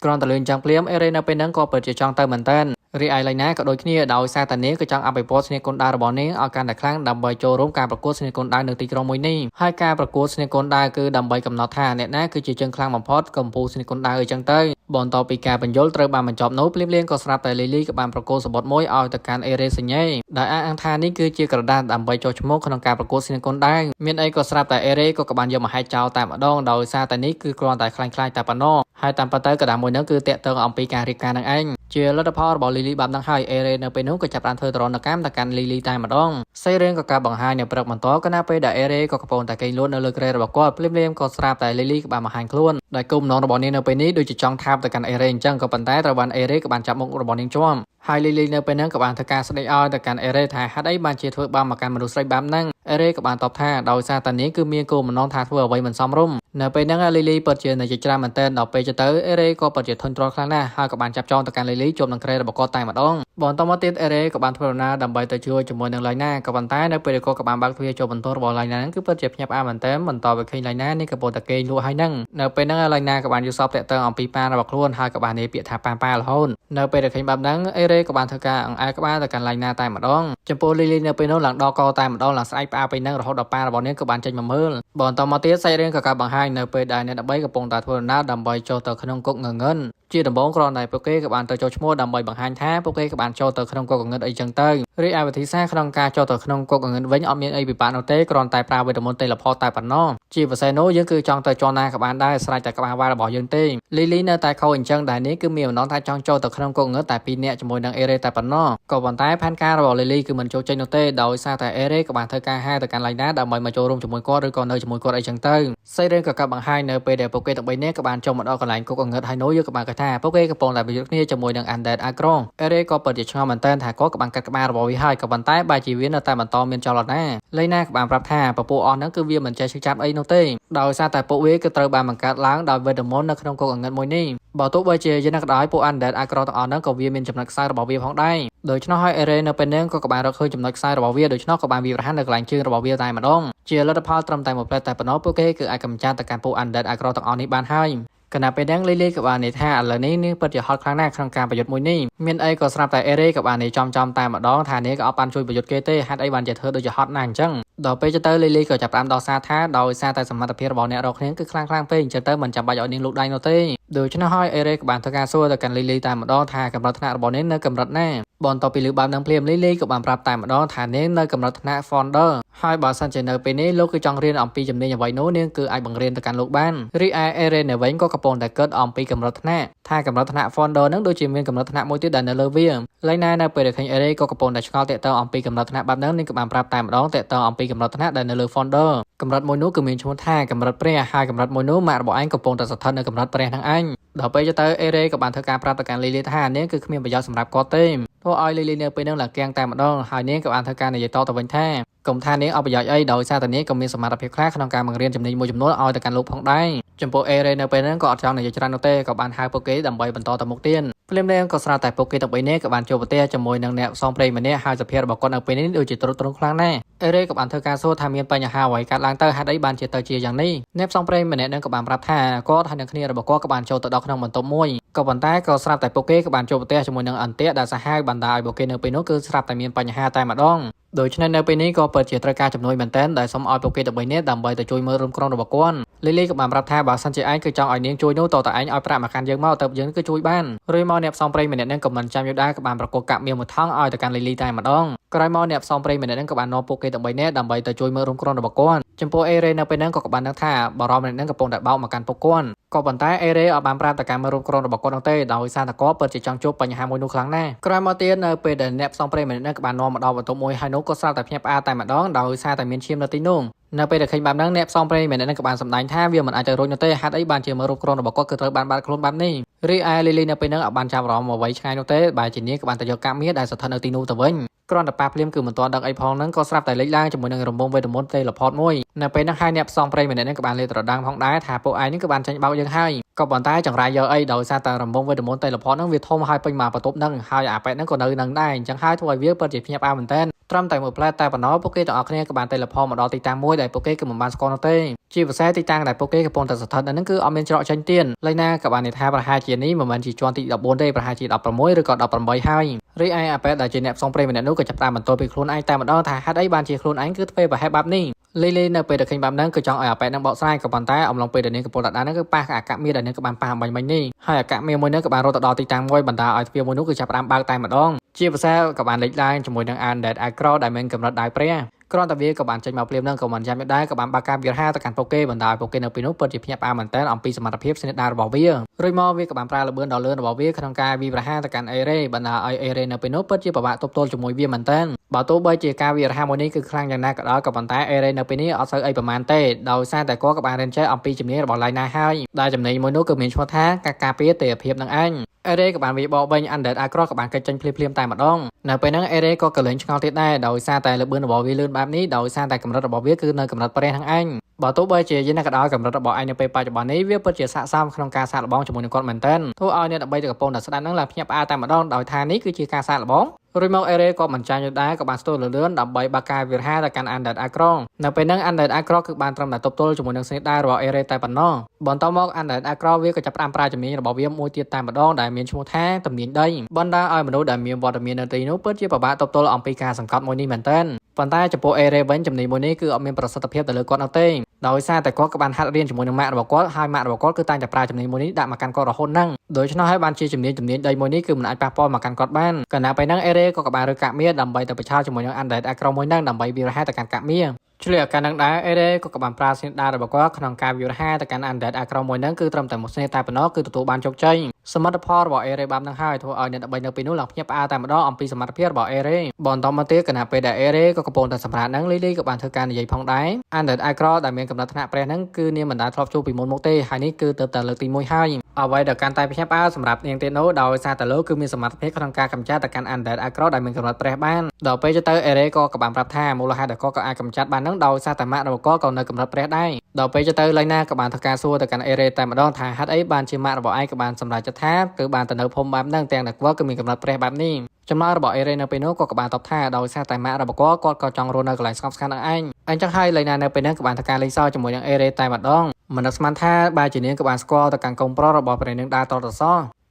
យគ្រាន់តែលឿនចាំងភ្លាម Ere នៅពេលហ្នឹងក៏ពិតជាចង់ទៅមែនតើ រីឯឡៃណាក៏ដូចគ្នាដោយសារតែនាងក៏ចង់អភិវឌ្ឍស្នេហ៍កូនដាវរបស់នាងឲ្យកាន់តែខ្លាំងដើម្បីចូលរួមការប្រកួតស្នេហ៍កូនដាវនៅទីក្រុងមួយនេះហើយការប្រកួតស្នេហ៍កូនដាវគឺដើម្បីកំណត់ថាអ្នកណាគឺជាជើងខ្លាំងបំផុតកម្ពុជាស្នេហ៍កូនដាវអញ្ចឹងទៅបន្ទាប់ពីការបញ្យលត្រូវបានបញ្ចប់នោះភ្លាមៗក៏ស្រាប់តែលីលីក៏បានប្រកួតសបុតមួយឲ្យទៅកាន់អេរ៉េសេញ៉េដែលអះអាងថានេះគឺជាក្រដាសដើម្បីចុះឈ្មោះក្នុងការប្រកួតស្នេហ៍កូនដាវមានអីក៏ស្រាប់តែអេរ៉េក៏បានយកមកហែកចោលតែម្ដងដោយសារតែនេះគឺគ្រាន់តែខ្លាំងៗតែប៉ុណ្ណោះហើយតាមពិតទៅក្រដាសមួយហ្នឹងគឺតាក់ទងអំពីការរៀបការនឹងឯងជាលទ្ធផលរបស់លីលីបាប់ហ្នឹងហើយអេរ៉េនៅពេលនោះក៏ចាប់បានធ្វើទរណកម្មទៅកាន់លីលីតែម្ដងសេរឿងក៏ការបង្ហាញនៅព្រឹកបន្តក៏ណាពេលដែលអេរ៉េក៏កំពុងតែកេងលួននៅលើក្រែរបស់គាត់ភ្លាមៗក៏ស្រាប់តែលីលីក៏បានបង្ហាញខ្លួនដែលគោលបំណងរបស់នាងនៅពេលនេះដូចជាចង់ថាបទៅកាន់អេរ៉េអញ្ចឹងក៏ប៉ុន្តែត្រូវបានអេរ៉េក៏បានចាប់មុខរបស់នាងជាប់ហើយលីលីនៅពេលហ្នឹងក៏បានធ្វើការស្ដីឲ្យទៅកាន់អេរ៉េថាហេតុអីបានជាធ្វើបាបមកកាន់មនុស្សស្រីបែបហ្នឹងអេរ៉េក៏បានតបថាដោយសារតែនាងគឺមានគោលបំណងថាធ្វើអ្វីមិនសមរម្យនៅពេលហ្នឹងលីលីពិតជានៅជាច្រើនមែនទែនដល់ពេលទៅអេរ៉េក៏ពិតជាធន់ទ្រាំខ្លាំងណាស់ហើយក៏បានចាប់ចងទៅកាន់លីលីជាប់នឹងក្រែរបស់គាត់តែម្ដងបន្តមកទៀតអេរ៉េក៏បានធ្វើដំណើរដើម្បីទៅជួយជាមួយនឹងឡៃណាក៏ប៉ុន្តែនៅពេលគាត់ក៏បានបើកទ្វារចូលបន្ទររបស់ឡៃណាហ្នឹងគឺពិតជាភ្ញាក់ផ្អើលមែនទែនបន្តទៅឃើញឡៃណានេះក៏ពោលតែគេងលក់ហើយហ្នឹងនៅពេលហ្នឹងឡៃណាក៏បានយល់សពតាក់ទងអំពីប៉ារបស់ខ្លួនហើយក៏បាននិយាយពាក្យថាប៉ារហូតនៅពេលដែលឃើញបែបហ្នឹងអេរ៉េក៏បានធ្វើការអង្អែលក្បាលទៅកាន់ឡៃណាតែម្ដងចំពោះលីលីនៅពេលនោះឡើងដកកតែម្ដងឡើងស្អែកផ្អើលពេញហ្នឹងរហូតដល់ប៉ារបស់នាងក៏បានចេញមកមើលបន្តមកទៀតសាច់រឿងក៏កើតបង្ហាញនៅពេលដែលអ្នក13កំពុងតែធ្វើដំណើរដើម្បីចូលទៅក្នុងគុកងងឹនជាដំបូងគ្រាន់តែពួកគេក៏បានទៅចូលឈ្មោះដើម្បីបង្ហាញថាពួកគេក៏បានចូលទៅក្នុងគុកងងឹតអីចឹងទៅរីឯវិធីសាស្ត្រក្នុងការចូលទៅក្នុងគុកងងឹតវិញអត់មានអីពិបាកនោះទេគ្រាន់តែប្រើវេទមន្តតេឡផតតែប៉ុណ្ណោះជាពិសេសនោះយើងគឺចង់ទៅជន់ណាក៏បានដែរស្រេចតែក្បាលវ៉ារបស់យើងទេលីលីនៅតែខូចអញ្ចឹងដែរនេះគឺមានបំណងថាចង់ចូលទៅក្នុងគុកងងឹតតែ2នាក់ជាមួយនឹងអេរ៉េតែប៉ុណ្ណោះក៏ប៉ុន្តែផែនការរបស់លីលីគឺមិនចូលចេញនោះទេដោយសារតែអេរ៉េក៏បានធ្វើការហៅទៅកាន់ឡៃណាដើម្បីមកចូលរួមជាមួយគាត់ឬក៏នៅជាមួយគាត់អីចឹងទៅសេរីក៏កាប់បង្ហាញនៅពេលដែលពួកគេទាំង3នាក់ក៏បានចូលមកដល់កន្លែងគុកងងឹតហើយនោះយើងក៏បានកថាពួកគេកំពុងតែប្រយុទ្ធគ្នាជាមួយនឹង Undead Agro អេរ៉េក៏ពិតជាឆ្ងល់មែនទែនថាគាត់ក៏បានកាត់ក្បាលរបស់វាហើយក៏ប៉ុន្តែបែរជាវានៅតែបន្តមានចលនាឡៃណាក៏បានប្រាប់ថាពពួកអស់ហ្នឹងគឺវាមិនចេះឈឺចាប់អីនោះទេដោយសារតែពួកវាគឺត្រូវបានបង្កើតឡើងដោយវេទមន្តនៅក្នុងគុកងងឹតមួយនេះបើទោះបីជាយ៉ាងណាក៏ដោយពួក Undead Agro ទាំងអស់ហ្នឹងក៏វាមានចំណុចខ្សោយរបស់វាផងដែរដូច្នោះហើយអេរ៉េនៅពេលហ្នឹងក៏បានរកឃើញចំណុចខ្សោយរបស់វាដូច្នោះក៏បានវាប្រហាននៅកន្លែងជើងរបស់វាតែម្ដងជាលទ្ធផលត្រឹមតែមួយផ្លែតតែប៉ុណ្ណោះពួកគេគឺអាចកម្ចាត់ទៅកាន់ពួក Undead Agro ទាំងអស់នេះបានហើយគណៈពេលហ្នឹងលីលីក៏បាននិយាយថាឥឡូវនេះនាងពិតជាហត់ខ្លាំងណាស់ក្នុងការប្រយុទ្ធមួយនេះមានអីក៏ស្រាប់តែអេរ៉េក៏បាននិយាយចំតែម្ដងថានាងក៏អត់បានជួយប្រយុទ្ធគេទេហេតុអីបានជាធ្វើដូចជាហត់ណាស់អញ្ចឹងដល់ពេលទៅលីលីក៏ចាប់ផ្ដើមដោះសារថាដោយសារតែសមត្ថភាពរបស់អ្នករកគ្នាគឺខ្លាំងពេកអញ្ចឹងទៅមិនចាំបាច់ឲ្យនាងលូកដៃនោះទេដូច្នោះហើយអេរ៉េក៏បានធ្វើការសួរទៅកាន់លីលីតែម្ដងថាកម្រិតថ្នាក់របស់នាងនៅកម្រិតណាបន្ទាប់ពីលើបែបនឹងភ្លាមលីលីក៏បានប្រាប់តែម្ដងថានាងនៅកម្រិតថ្នាក់ Founder ហើយបើសិនជានៅពេលនេះលោកគឺចង់រៀនអំពីជំនាញអ្វីនោះនាងគឺអាចបង្រៀនទៅកាន់លោកបានរីឯអេរ៉េនៅវិញក៏កំពុងតែគិតអំពីកម្រិតថ្នាក់ថាកម្រិតថ្នាក់ Founder នឹងដូចជាមានកម្រិតថ្នាក់មួយទៀតដែលនៅលើវាឡៃណានៅពេលដែលឃើញអេរ៉េក៏កំពុងតែឆ្ងល់តាក់ទងអំពីកម្រិតថ្នាក់បែបហ្នឹងនាងក៏បានប្រាប់តែម្ដងតាក់ទងអំពីកម្រិតថ្នាក់ដែលនៅលើ Founder កម្រិតមួយនោះគឺមានឈ្មោះថាកម្រិតព្រះហើយកម្រិតមួយនោះម៉ាក់របស់ឯងកំពុងតែស្ថិតនៅកម្រិតព្រះហ្នឹងឯងដល់ពេលទៅអេរ៉េក៏បានធ្វើការប្រាប់ទៅកាន់លីលីថានាងគឺគ្មានប្រយោជន៍សម្រាប់គាត់ទេធ្វើឲ្យលីលីនៅពេលហ្នឹងឡើងគាំងតែម្ដងហើយនាងក៏បានធ្វើការនិយាយតទៅវិញថាកុំថានាងអត់ប្រយោជន៍អីដោយសារតែនាងក៏មានសមត្ថភាពខ្លះក្នុងការបង្រៀនជំនាញមួយចំនួនឲ្យទៅកាន់លោកផងដែរចំពោះអេរ៉េនៅពេលហ្នឹងក៏អត់ចង់និយាយច្រើននោះទេក៏បានហៅពួកគេដើម្បីបន្តទៅមុខទៀតភ្លាមៗក៏ស្រាប់តែពួកគេទាំង3នាក់ក៏បានជួបប្រទះជាមួយនឹងអ្នកផ្សងព្រេងម្នាក់ហើយសភាពរបស់គាត់នៅពេលនេះដូចជាទ្រុឌទ្រង់ខ្លាំងណាស់អេរ៉េក៏បានធ្វើការសួរថាមានបញ្ហាអ្វីកើតឡើងទៅហេតុអីបានជាទៅជាយ៉ាងនេះអ្នកផ្សងព្រេងម្នាក់ហ្នឹងក៏បានប្រាប់ថាគាត់ហើយនឹងគ្នារបស់គាត់ក៏បានចូលទៅដល់ក្នុងបន្ទប់មួយក៏ប៉ុន្តែក៏ស្រាប់តែពួកគេក៏បានជួបប្រទះជាមួយនឹងអន្ទាក់ដែលសាហាវបណ្ដាឲ្យពួកគេនៅពេលនោះគឺស្រាប់តែមានបញ្ហាតែម្ដងដូច្នេះនៅពេលនេះក៏ពិតជាត្រូវការជំនួយមែនទែនដែលសូមឲ្យពួកគេទាំង3នាក់ដើម្បីទៅជួយមើលរំក្រុងរបស់គាត់លីលីក៏បានប្រាប់ថាបើសិនជាឯងគឺចង់ឲ្យនាងជួយនោះតើឯងឲ្យប្រាក់មកកាន់យើងមកទៅយើងគឺជួយបានឬមកអ្នកផ្សងព្រេងម្នាក់ហ្នឹងក៏មិនចាំយូរដែរក៏បានប្រកបកាប់មាសមួយថងឲ្យទៅកាន់លីលីតែម្ដងក្រោយមកអ្នកផ្សងព្រេងម្នាក់ហ្នឹងក៏បាននាំពួកគេទាំង3នាក់ដើម្បីទៅជួយមើលរំក្រុងរបស់គាត់ចំពោះអេរ៉េនៅពេលហ្នឹងក៏បានដឹងថាបារម្ភម្នាក់ហ្នឹងកំពុងតែបោកមកកាន់ពួកគាត់ក៏ប៉ុន្តែអេរ៉េអត់បានប្រាប់ទៅកាន់មើលរំក្រុងរបស់គាត់នោះទេដោយសារតែគាត់ពិតជាចង់ជួបបញ្ហាមួយនោះខ្លាំងណាស់ក្រោយមកទៀតនៅពេលដែលអ្នកផ្សងព្រេងម្នាក់ហ្នឹងក៏បាននាំមកដល់បន្ទប់មួយហើយនោះក៏ស្រាប់តែភ្ញាក់ផ្អើលតែម្ដងដោយសារតែមានឈាមនៅទីនោះនៅពេលដែលឃើញបែបហ្នឹងអ្នកផ្សងព្រេងម្នាក់ហ្នឹងក៏បានសម្ដែងថាវាមិនអាចទៅរួចនោះទេហេតុអីបានជាមើលរូបក្រុមរបស់គាត់គឺត្រូវបានបាត់ខ្លួនបែបនេះរីឯលីលីនៅពេលហ្នឹងអត់បានចាប់អារម្មណ៍អ្វីឆ្ងាយនោះទេបែរជានាងក៏បានទៅយកកាប់មាសដែលស្ថិតនៅទីនោះទៅវិញគ្រាន់តែប៉ះភ្លាមគឺមិនទាន់ដឹងអីផងហ្នឹងក៏ស្រាប់តែលេចឡើងជាមួយនឹងរង្វង់វេទមន្តតេឡផតមួយនៅពេលហ្នឹងហើយអ្នកផ្សងព្រេងម្នាក់ហ្នឹងក៏បានលេបត្រដាងផងដែរថាពួកឯងហ្នឹងក៏បានចាញ់បោកយើងហើយក៏ប៉ុន្តែចង្រៃយកអីដោយសារតែរង្វង់វេទមន្តតេឡផតហ្នឹងវាធំហើយពេញមកបន្ទប់ហ្នឹងហើយអាប៉ែតហ្នឹងក៏នៅនឹងដែរអញ្ចឹងហើយធ្វើឲ្យវាពិតជាភ្ញាក់ផ្អើលមែនទែន ត្រឹមតែមួយផ្លែតែប៉ុណ្ណោះពួកគេទាំងអស់គ្នាក៏បានទៅលផលមកដល់ទីតាំងមួយដែលពួកគេក៏មិនបានស្គាល់នោះទេជាពិសេសទីតាំងដែលពួកគេកំពុងតែស្ថិតនៅនឹងគឺអត់មានច្រកចេញទៀនលេខណាក៏បាននិយាយថាប្រហែលជានេះមិនមែនជាជាន់ទី14ទេប្រហែលជា16ឬក៏18ហើយរីឯអាប៉ែតដែលជាអ្នកផ្សងព្រេងម្នាក់នោះក៏ចាប់ផ្ដើមបន្ទោសពីខ្លួនឯងតែម្ដងថាហេតុអីបានជាខ្លួនឯងគឺធ្វើប្រហែលបែបនេះលីលីនៅពេលដែលឃើញបែបហ្នឹងគឺចង់ឲ្យអាប៉ែតនឹងបកស្រាយក៏ប៉ុន្តែអំឡុងពេលដែលនាងកំពុងតែដើរហ្នឹងគឺប៉ះអាកាមៀដែលនាងក៏បានប៉ះអំបញ្ញមិញនេះហើយអាកាមៀមួយហ្នឹងក៏បានរត់ទៅដល់ទីតាំងមួយបណ្ដាឲ្យទ្វារមួយនោះគឺចាប់ផ្ដើមបើកតែម្ដងជាភាសាក៏បានលេចឡើងជាមួយនឹងអានដែលអាក្រដែលមានកម្រិតដៃព្រះគ្រាន់តែវាក៏បានចេញមកភ្លាមនឹងក៏មិនចាំមិនដែរក៏បានបើកការវាហាទៅកាន់ពួកគេបណ្ដាឲ្យពួកគេនៅពេលនោះពិតជាភ្ញាក់ផ្អើលមែនទែនអំពីសមត្ថភាពស្និទ្ធដាររបស់វារួចមកវាក៏បានប្រើល្បឿនដ៏លឿនរបស់វាក្នុងការវាប្រហារទៅកាន់អេរ៉េបណ្ដាឲ្យអេរ៉េនៅពេលនោះពិតជាពិបាកទប់ទល់ជាមួយវាមែនទែនបើទោះបីជាការវារហាមួយនេះគឺខ្លាំងយ៉ាងណាក៏ដោយក៏ប៉ុន្តែអេរ៉េនៅពេលនេះអត់សូវអីប្រហែលទេដោយសារតែគាត់ក៏បានរៀនចេះអំពីជំនាញរបស់ឡៃណាហើយដែលចំណេញមួយនោះគឺមានឈ្មោះថាការការពារទេវភាពនឹងឯងអេរ៉េក៏បានវាបបេញអានដែលអាក្រក៏បានកិច្ចចេញភ្លាមៗតែម្ដងនៅពេលហ្នឹងអេរ៉េក៏កលែងឆ្ងល់ទៀតដែរដោយសារតែល្បឿនរបស់វាលឿនបែបនេះដោយសារតែកម្រិតរបស់វាគឺនៅកម្រិតព្រះហ្នឹងឯងបើទោះបីជាយ៉ាងណាក៏ដោយកម្រិតរបស់ឯងនៅពេលបច្ចុប្បន្ននេះវាពិតជាស័ក្តិសមក្នុងការសាកល្បងជាមួយនឹងគាត់មែនទែនធ្វើឲ្យអ្នកដើម្បីទៅកំពុងតែស្ដាប់ហ្នឹងឡើងភ្ញាក់ផ្អើលតែម្ដងដោយថានេះគឺជាការសាកល្បងរួចមកអេរ៉េក៏មិនចាញ់ដែរក៏បានស្ទោលលឿនដើម្បីបើកការវាហាទៅកាន់អានដែលអាក្រនៅពេលហ្នឹងអានដែលអាក្រគឺបានត្រឹមតែទប់ទល់ជាមួយនឹងស្នេហ៍ដែររបស់អេរ៉េតែប៉ុណ្ណោះបន្តមកអានដែលអាក្រវាក៏ចាប់ផ្ដើមប្រើជំនាញរបស់វាមួយទៀតតែម្ដងដែលមានឈ្មោះថាទំនាញដីបណ្ដាឲ្យមនុស្សដែលមានវត្តមាននៅទីនោះពិតជាពិបាកទប់ទល់អំពីការសង្កត់មួយនេះមែនទែនប៉ុន្តែចំពោះអេរ៉េវិញជំនាញមួយនេះគឺអត់មានប្រសិទ្ធភាពទៅលើគាត់នោះទេដោយសារតែគាត់ក៏បានហាត់រៀនជាមួយនឹងម៉ាក់របស់គាត់ហើយម៉ាក់របស់គាត់គឺតែងតែប្រើជំនាញមួយនេះដាក់មកកាន់គាត់រហូតហ្នឹងដូច្នោះហើយបានជាជំនាញដីមួយនេះគឺមិនអាចប៉ះពាល់មកកាន់គាត់បានគណៈពេលហ្នឹងអេរ៉េក៏បានរើកាមៀដើម្បីទៅប្រឆាំងជាមួយនឹងអានដែលអាក្រមួយហ្នឹងដើម្បីវារហាទៅកាន់កាមៀឆ្លៀតឱកាសហ្នឹងដែរអេរ៉េក៏បានប្រើស្នេហ៍ដារបស់គាត់ក្នុងការវារហាទៅកាន់អានដែលអាក្រមួយហ្នឹងគឺត្រឹមតែមួយស្នេហ៍តែប៉ុណ្ណោះគឺទទួលបានជោគជ័យសមិទ្ធផលរបស់អេរ៉េបានហ្នឹងហើយធ្វើឲ្យអ្នកដើម្បីនៅពេលនោះឡើងភ្ញាក់ផ្អើលតែម្ដងអំពីសមត្ថភាពរបស់អេរ៉េបន្តមកទៀតគណៈពេលដែលអេរ៉េក៏កំពុងតែសម្រាប់ហ្នឹងលីលីក៏បានធ្វើការនិយាយផងដែរអានដែលអាក្រដែលមានកំណត់ថ្នាក់ព្រះហ្នឹងគឺនាងមិនដែលធ្លាប់ជួបពីមុនមកទេហើយនេះគឺទៅតែលើកទី1ហើយអ្វីដែលកាន់តែភ្ញាក់ផ្អើលសម្រាប់នាងទេណូដោយសារតែលោកគឺមានសមត្ថភាពក្នុងការកម្ចាត់ទៅកាន់អានដែលអាក្រដែលមានកំណត់ព្រះបានដល់ពេលទៅអេរ៉េក៏បានប្រាប់ថាមូលហេតុដែលគាត់ក៏អាចកម្ចាត់បានហ្នឹងដោយសារតែម៉ាក់របស់គាត់ក៏នៅកម្រិតព្រះដែរដល់ពេលទៅឡៃណាក៏បានធ្វើការសួរទៅកាន់អេរ៉េតែម្ដងថាហេតុអីបានជាម៉ាក់របស់ឯងក៏បានសម្រេចចិត្តថាគឺបានទៅនៅភូមិបែបហ្នឹងទាំងតែគាត់ក៏មានកម្រិតព្រះបែបនេះចំណោទរបស់អេរ៉េនៅពេលនោះក៏បានតបថាដោយសារតែម៉ាក់របស់គាត់ក៏ចង់រស់នៅកន្លែងស្ងប់ស្ងាត់នឹងឯងអញ្ចឹងហើយឡៃណានៅពេលហ្នឹងក៏បានធ្វើការលេងសើចជាមួយនឹងអេរ៉េតែម្ដងមិននឹកស្មានថាបែរជានាងក៏បានស្គាល់ទៅកាន់កូនប្រុសរបស់ព្រះនាងដើរតតស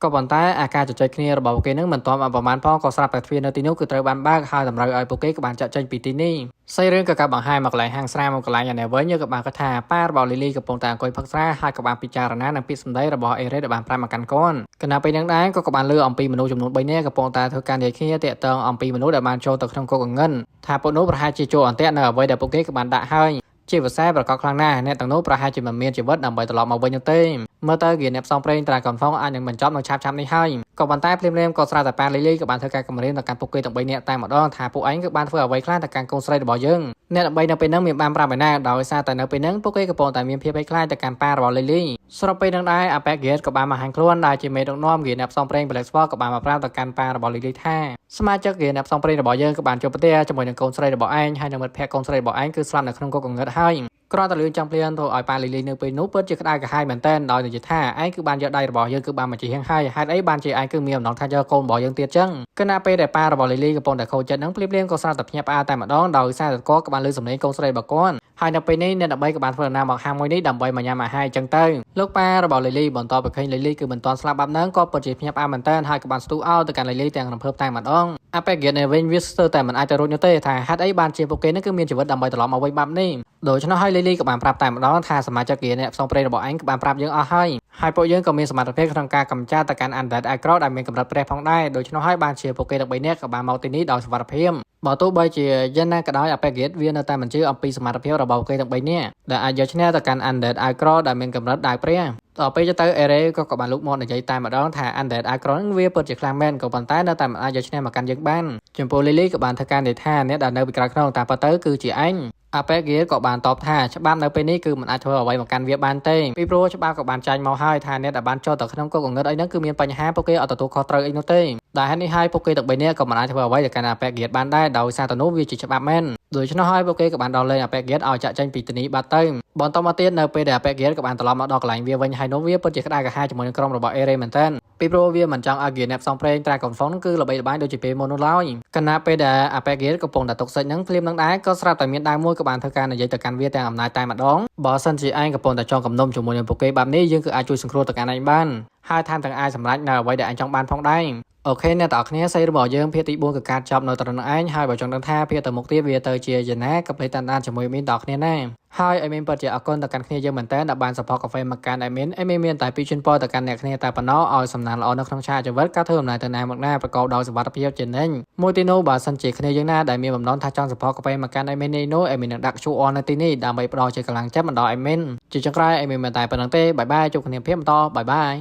ក៏ប៉ុន្តែអាការជជែកគ្នារបស់ពួកគេនឹងមិនទាន់បានប្រមាណផងក៏ស្រាប់តែទ្វារនៅទីនោះគឺត្រូវបានបើកហើយតម្រូវឲ្យពួកគេក៏បានចាក់ចេញពីទីនេះសៃរឿងក៏បង្ហាញមកកន្លែងហាងស្រាមកកន្លែងយ៉ាងនេះវិញយើងក៏បានគិតថាប៉ារបស់លីលីកំពុងតែអង្គុយផឹកស្រាហើយក៏បានពិចារណានឹងពាក្យសម្ដីរបស់អេរ៉េដែលបានប្រាប់មកកាន់កូនគណៈពេលហ្នឹងដែរក៏បានលើអំពីមនុស្សចំនួន3នាក់កំពុងតែធ្វើការនិយាយគ្នាតាក់ទងអំពីមនុស្សដែលបានចូលទៅក្នុងគុកអង្ងិនថាពួកនោះប្រហែលជាចូលអន្ទាក់នៅអ្វីដែលពួកគេក៏បានដាក់ហើយជាភាសាប្រកបខ្លាំងណាស់អ្នកទាំងនោះប្រហែលជាមិនមានជីវិតដើម្បីត្រឡប់មកវិញនោះទេមើលទៅគេអ្នកផ្សងព្រេងត្រាកំផងអាចនឹងបញ្ចប់នៅឆាប់នេះហើយក៏ប៉ុន្តែភ្លាមៗក៏ស្រាប់តែប៉ាលីលីក៏បានធ្វើការគម្រាមទៅកាន់ពួកគេទាំង3នាក់តែម្ដងថាពួកឯងគឺបានធ្វើអ្វីខ្លះទៅកាន់កូនស្រីរបស់យើងអ្នកដើម្បីនៅពេលហ្នឹងមានបានប្រាប់ឯណាដោយសារតែនៅពេលហ្នឹងពួកគេកំពុងតែមានភាពភ័យខ្លាចទៅកាន់ប៉ារបស់លីលីស្របពេលហ្នឹងដែរអាប៉ែកហ្គេតក៏បានមកហាញខ្លួនដែលជាមេដឹកនាំគេអ្នកផ្សងព្រេង Black Sword ក៏បានមកប្រាប់ទៅកាន់ប៉ារបស់លីលីថាសមាជិកគេអ្នកផ្សងព្រេងរបស់យើងក៏បានជួបប្រទះជាមួយនឹងកូនស្រីរបស់ឯងហើយនឹងមិត្តភក្តិកូនស្រីរបស់ឯងគឺស្លាប់នៅក្នុងគុកអង្ងឹតហើយគ្រាន់តែលឿនចាំងភ្លានធ្វើឲ្យប៉ាលីលីនៅពេលនោះពិតជាក្តៅក្រហាយមែនទែនដោយនិយាយថាឯងគឺបានយកដៃរបស់យើងគឺបានមកជាហៀងហើយហេតុអីបានជាឯងគឺមានអំណងថាយកកូនរបស់យើងទៀតចឹងគណៈពេលដែលប៉ារបស់លីលីកំពុងតែខូចចិត្តនឹងភ្លាមៗក៏ស្រាប់តែភ្ញាក់ផ្អើលតែម្ដងដោយសារតែគាត់ក៏បានលើសំឡេងកូនស្រីរបស់គាត់ហើយនៅពេលនេះអ្នកដើម្បីក៏បានធ្វើដំណើរមកហាងមួយនេះដើម្បីមកញ៉ាំអាហារចឹងទៅលោកប៉ារបស់លីលីបន្តទៅឃើញលីលីគឺមិនទាន់ស្លាប់បាត់ហ្នឹងក៏ពិតជាភ្ញាក់ផ្អើលមែនទែនហើយក៏បានស្ទុះអោទៅកាន់លីលីទាំងរំភើបតែម្ដងអាប៉ែកហ្គេតនៅវិញវាស្ទើរតែមិនអាចទៅរួចនោះទេថាហេតុអីបានជាពួកគេនឹងគឺមានជីវិតដើម្បីត្រឡប់មកវិញបែបនេះដូច្នោះហើយលីលីក៏បានប្រាប់តែម្ដងថាសមាជិកគេអ្នកផ្សងព្រេងរបស់ឯងក៏បានប្រាប់យើងអស់ហើយពួកយើងក៏មានសមត្ថភាពក្នុងការកម្ចាត់ទៅកាន់អានដែលអាក្រដែលមានកម្រិតព្រះផងដែរដូច្នោះហើយបានជាពួកគេទាំង3នាក់ក៏បានមកទីនេះដោយសុវត្ថិភាពបើទោះបីជាយ៉ាងណាក៏ដោយអាប៉ែកហ្គេតវានៅតែមិនជឿអំពីសមត្ថភាពរបស់ពួកគេទាំង3នាក់ដែលអាចយកឈ្នះទៅកាន់អានដែលអាក្រដែលមានកម្រិតដែរព្រះដល់ពេលទៅអេរ៉េក៏បានលុកមកនិយាយតែម្ដងថាអានដែលអាក្រនឹងវាពិតជាខ្លាំងមែនក៏ប៉ុន្តែនៅតែមិនអាចយកឈ្នះមកកាន់យើងបានចំពោះលីលីក៏បានធ្វើការនិយាយថាអ្នកដែលនៅពីក្រៅខ្នងតាមពិតទៅគឺជាឯងអាប៉ែកហ្គេតក៏បានតបថាច្បាប់នៅពេលនេះគឺមិនអាចធ្វើអ្វីមកកាន់វាបានទេពីព្រោះច្បាប់ក៏បានចាញ់មកហើយថាអ្នកដែលបានចូលទៅក្នុងគុកអង្ងឹតអីហ្នឹងគឺមានបញ្ហាពួកគេអត់ទទួលខុសត្រូវអីនោះទេដែលហេតុនេះហើយពួកគេទាំង3នាក់ក៏មិនអាចធ្វើអ្វីទៅកាន់អាប៉ែកហ្គេតបានដែរដោយសារតែនោះវាជាច្បាប់មែនដូច្នោះហើយពួកគេក៏បានដោះលែងអាប៉ែកហ្គេតឲ្យចាក់ចេញពីទីនេះបាត់ទៅបន្តមកទៀតនៅពេលដែលអាប៉ែកហ្គេតក៏បានត្រឡប់មកដល់កន្លែងវាវិញហើយនោះវាពិតជាក្តៅក្រហាយជាមួយនឹងក្រុមរបស់អេរ៉េមែនទែន ពីព្រោះវាមិនចង់ឲ្យគេអ្នកផ្សងព្រេងត្រែកូនហ្វុងគឺល្បីល្បាញដូចជាពេលមុននោះឡើយគណៈពេលដែលអាប៉ែហ្គេកំពុងតែទុកសិចហ្នឹងភ្លាមនឹងដែរក៏ស្រាប់តែមានដាវមួយក៏បានធ្វើការនិយាយទៅកាន់វាទាំងអំណាចតែម្ដងបើសិនជាឯងកំពុងតែចងគំនុំជាមួយនឹងពួកគេបែបនេះយើងគឺអាចជួយសង្គ្រោះទៅកាន់ឯងបានហើយថែមទាំងអាចសម្រេចនៅអ្វីដែលឯងចង់បានផងដែរអូខេអ្នកទាំងអស់គ្នាសេរីរបស់យើងភាគទី4គឺការចប់នៅត្រឹមនឹងឯងហើយបើចង់ដឹងថាភាគទៅមុខទៀតវាទៅជាយ៉ាងណាក៏ភ្លេចតាមជាមួយមីនដល់គ្នាណាហើយអេមីនពិតជាអរគុណទៅកាន់គ្នាយើងមែនតើដែលបាន support កាហ្វេមកកាន់អេមីនមានតែពីជូនពរទៅកាន់អ្នកគ្នាតែប៉ុណ្ណោះឲ្យសំណាងល្អនៅក្នុងឆាកជីវិតការធ្វើដំណើរទៅណាមកណាប្រកបដោយសុវត្ថិភាពជានិញមួយទីនោះបើសិនជាគ្នាយើងណាដែលមានបំណងថាចង់ support កាហ្វេមកកាន់អេមីននេះនោះអេមីននឹងដាក់ QR នៅទីនេះដើម្បីផ្ដល់ជាកម្លាំងចិត្តមកដល់អេមីនជាចុងក្រោយអេមីនមែនតែប៉ុណ្្នឹងទេបាយបាយជួបគ្នាភាពបន្តបាយបាយ